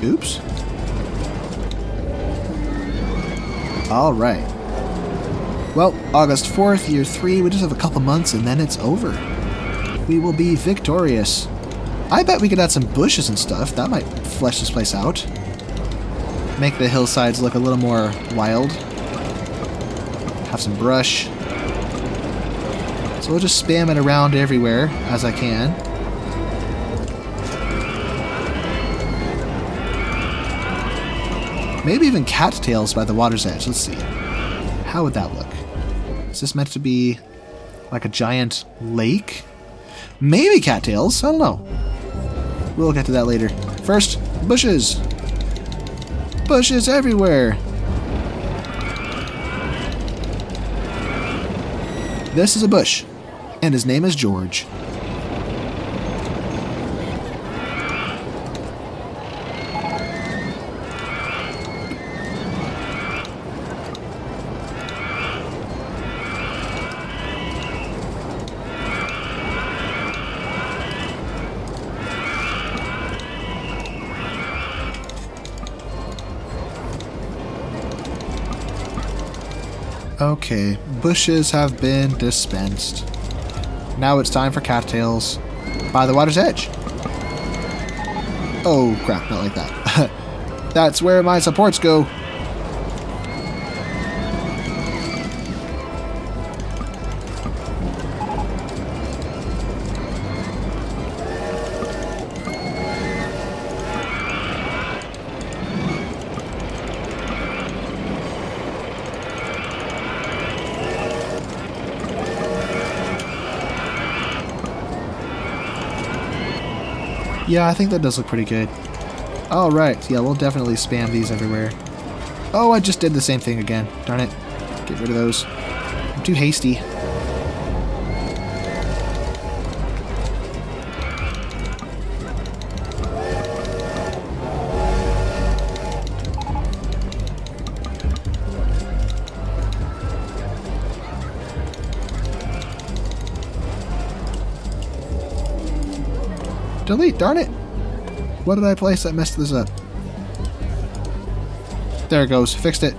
Oops. Alright. Well, August 4th, year 3, we just have a couple months and then it's over. We will be victorious. I bet we could add some bushes and stuff. That might flesh this place out. Make the hillsides look a little more wild. Have some brush. So we'll just spam it around everywhere as I can. Maybe even cattails by the water's edge. Let's see. How would that look? Is this meant to be like a giant lake? Maybe cattails. I don't know. We'll get to that later. First, bushes. Bushes everywhere. This is a bush, and his name is George. Okay, bushes have been dispensed. Now it's time for cattails by the water's edge. Oh crap, not like that. That's where my supports go. Yeah, I think that does look pretty good. Alright, yeah, we'll definitely spam these everywhere. Oh, I just did the same thing again. Darn it. Get rid of those. I'm too hasty. Delete, darn it! What did I place that messed this up? There it goes, fixed it.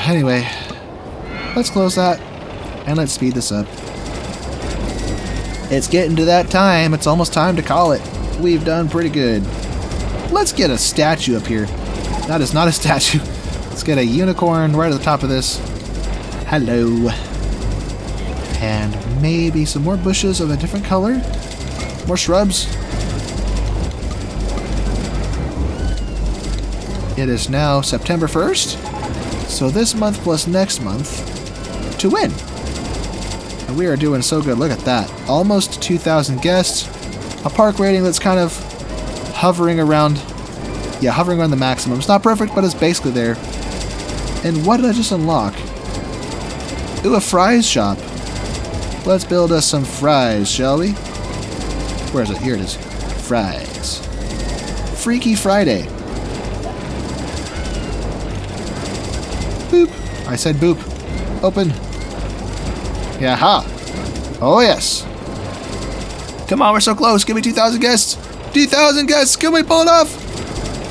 Anyway. Let's close that, and let's speed this up. It's getting to that time. It's almost time to call it. We've done pretty good. Let's get a statue up here. That is not a statue. Let's get a unicorn right at the top of this. Hello. And maybe some more bushes of a different color. More shrubs. It is now September 1st. So this month plus next month to win. And we are doing so good. Look at that. Almost 2,000 guests. A park rating that's kind of hovering around. Yeah, hovering around the maximum. It's not perfect, but it's basically there. And what did I just unlock? Ooh, a fries shop. Let's build us some fries, shall we? Where is it? Here it is. Fries. Freaky Friday. Boop. I said boop. Open. Yaha. Oh, yes. Come on, we're so close. Give me 2,000 guests. 2,000 guests. Can we pull it off?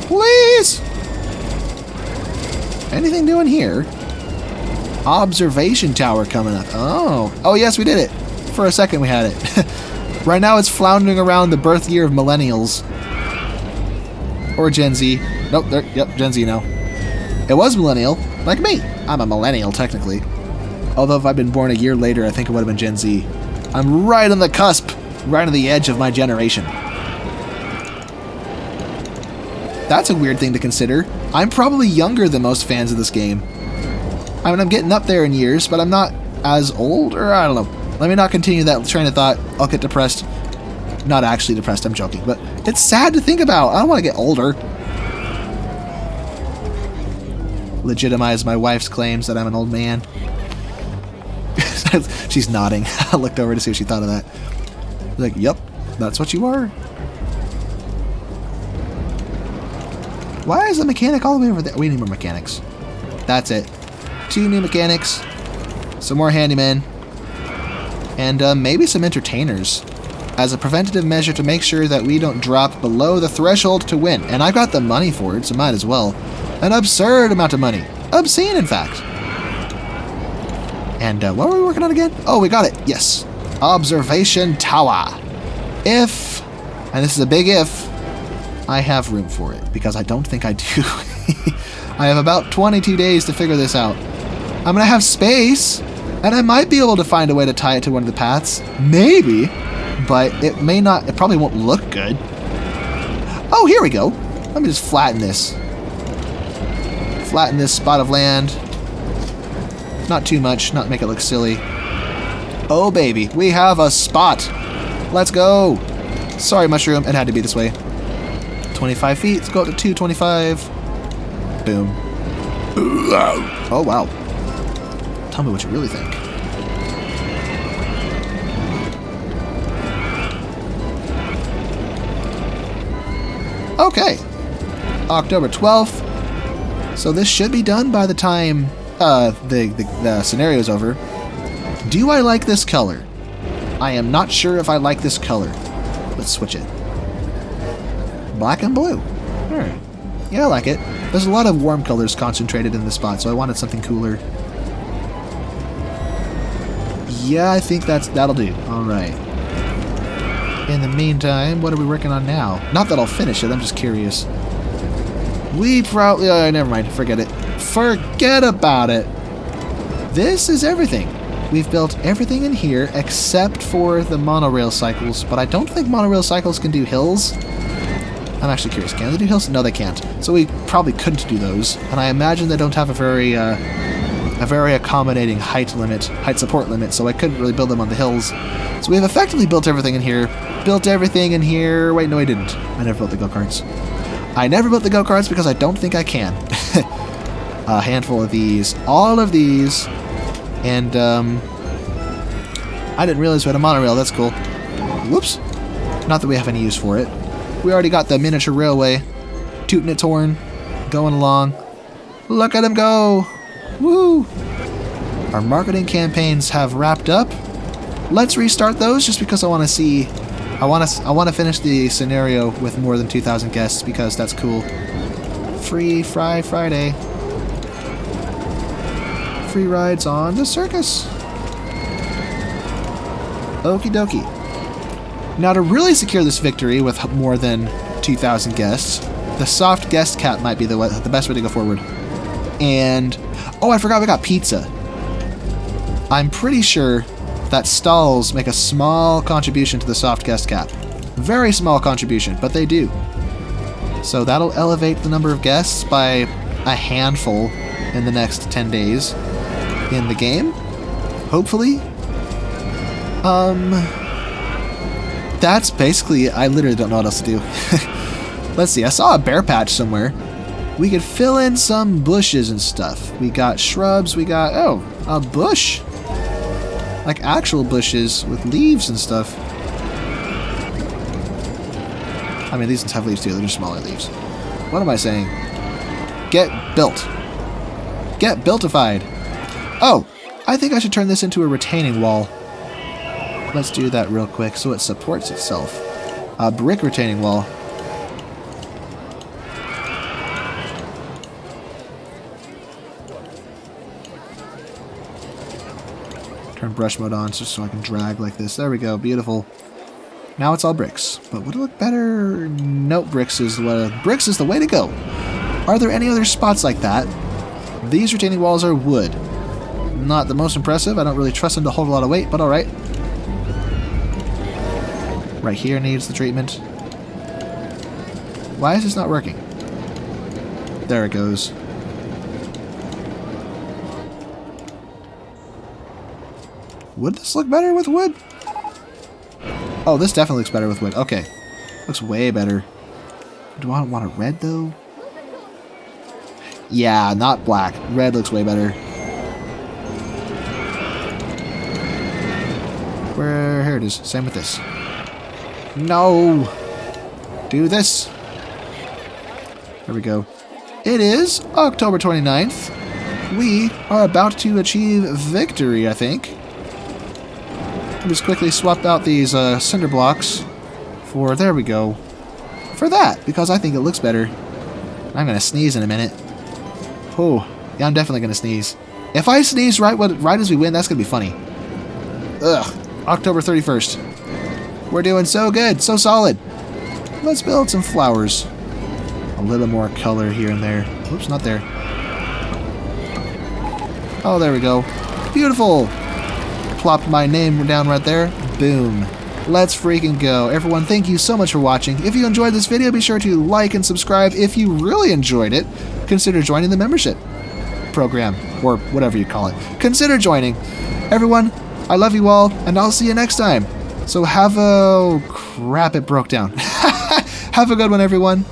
Please. Anything doing here? Observation tower coming up. Oh. Oh, yes, we did it. For a second, we had it. Right now, it's floundering around the birth year of millennials. Or Gen Z. Nope. There. Yep, Gen Z now. It was millennial. Like me. I'm a millennial, technically. Although if I'd been born a year later, I think it would have been Gen Z. I'm right on the cusp. Right on the edge of my generation. That's a weird thing to consider. I'm probably younger than most fans of this game. I mean, I'm getting up there in years, but I'm not as old, or I don't know. Let me not continue that train of thought. I'll get depressed. Not actually depressed, I'm joking, but it's sad to think about. I don't want to get older. Legitimize my wife's claims that I'm an old man. She's nodding. I looked over to see what she thought of that. Like, yep, that's what you are. Why is the mechanic all the way over there? We need more mechanics. That's it. 2 new mechanics. Some more handymen. And maybe some entertainers. as a preventative measure to make sure that we don't drop below the threshold to win. And I've got the money for it, so might as well. An absurd amount of money. Obscene, in fact. And what were we working on again? Oh, we got it. Yes. Observation Tower. If, and this is a big if, I have room for it, because I don't think I do. I have about 22 days to figure this out. I'm going to have space, and I might be able to find a way to tie it to one of the paths. Maybe. But it may not, it probably won't look good. Oh, here we go. Let me just flatten this. Flatten this spot of land. Not too much, not make it look silly. Oh, baby, we have a spot. Let's go. Sorry, mushroom, it had to be this way. 25 feet, let's go up to 225. Boom. Oh, wow. Tell me what you really think. Okay, October 12th. So this should be done by the time the scenario's over. Do I like this color? I am not sure if I like this color. Let's switch it. Black and blue. Alright. Yeah, I like it. There's a lot of warm colors concentrated in this spot, so I wanted something cooler. Yeah, I think that'll do. Alright. In the meantime, what are we working on now? Not that I'll finish it, I'm just curious. We probably... never mind, forget it. Forget about it! This is everything. We've built everything in here except for the monorail cycles, but I don't think monorail cycles can do hills. I'm actually curious, can they do hills? No, they can't. So we probably couldn't do those, and I imagine they don't have a very accommodating height support limit, so I couldn't really build them on the hills. So we've effectively built everything in here. Built everything in here. Wait, no, I didn't. I never built the go-karts. I never built the go-karts because I don't think I can. A handful of these. All of these. And, I didn't realize we had a monorail. That's cool. Whoops. Not that we have any use for it. We already got the miniature railway. Tooting its horn. Going along. Look at him go! Woo! Our marketing campaigns have wrapped up. Let's restart those just because I want to see... I want to finish the scenario with more than 2,000 guests because that's cool. Free Friday. Free rides on the circus. Okie dokie. Now to really secure this victory with more than 2,000 guests, the soft guest cap might be the best way to go forward. And... oh, I forgot we got pizza. I'm pretty sure that stalls make a small contribution to the soft guest cap. Very small contribution, but they do. So that'll elevate the number of guests by a handful in the next 10 days in the game. Hopefully. That's basically... I literally don't know what else to do. Let's see, I saw a bear patch somewhere. We could fill in some bushes and stuff. We got shrubs, we got... oh, a bush. Like actual bushes with leaves and stuff. I mean, these ones have leaves too, they're just smaller leaves. What am I saying? Get built. Get builtified. Oh, I think I should turn this into a retaining wall. Let's do that real quick so it supports itself. A brick retaining wall. Turn brush mode on just so I can drag like this. There we go, beautiful. Now it's all bricks. But would it look better? Nope, bricks is the way to go. Are there any other spots like that? These retaining walls are wood. Not the most impressive. I don't really trust them to hold a lot of weight, but alright. Right here needs the treatment. Why is this not working? There it goes. Would this look better with wood? Oh, this definitely looks better with wood. Okay. Looks way better. Do I want a red, though? Yeah, not black. Red looks way better. Here it is. Same with this. No! Do this. There we go. It is October 29th. We are about to achieve victory, I think. I'll just quickly swap out these cinder blocks for, there we go, for that, because I think it looks better. I'm going to sneeze in a minute. Oh, yeah, I'm definitely going to sneeze. If I sneeze right as we win, that's going to be funny. Ugh, October 31st. We're doing so good, so solid. Let's build some flowers. A little more color here and there. Oops, not there. Oh, there we go. Beautiful. Plopped my name down right there. Boom. Let's freaking go. Everyone, thank you so much for watching. If you enjoyed this video, be sure to like and subscribe. If you really enjoyed it, consider joining the membership program, or whatever you call it. Consider joining. Everyone, I love you all, and I'll see you next time. So have a... crap, it broke down. Have a good one, everyone.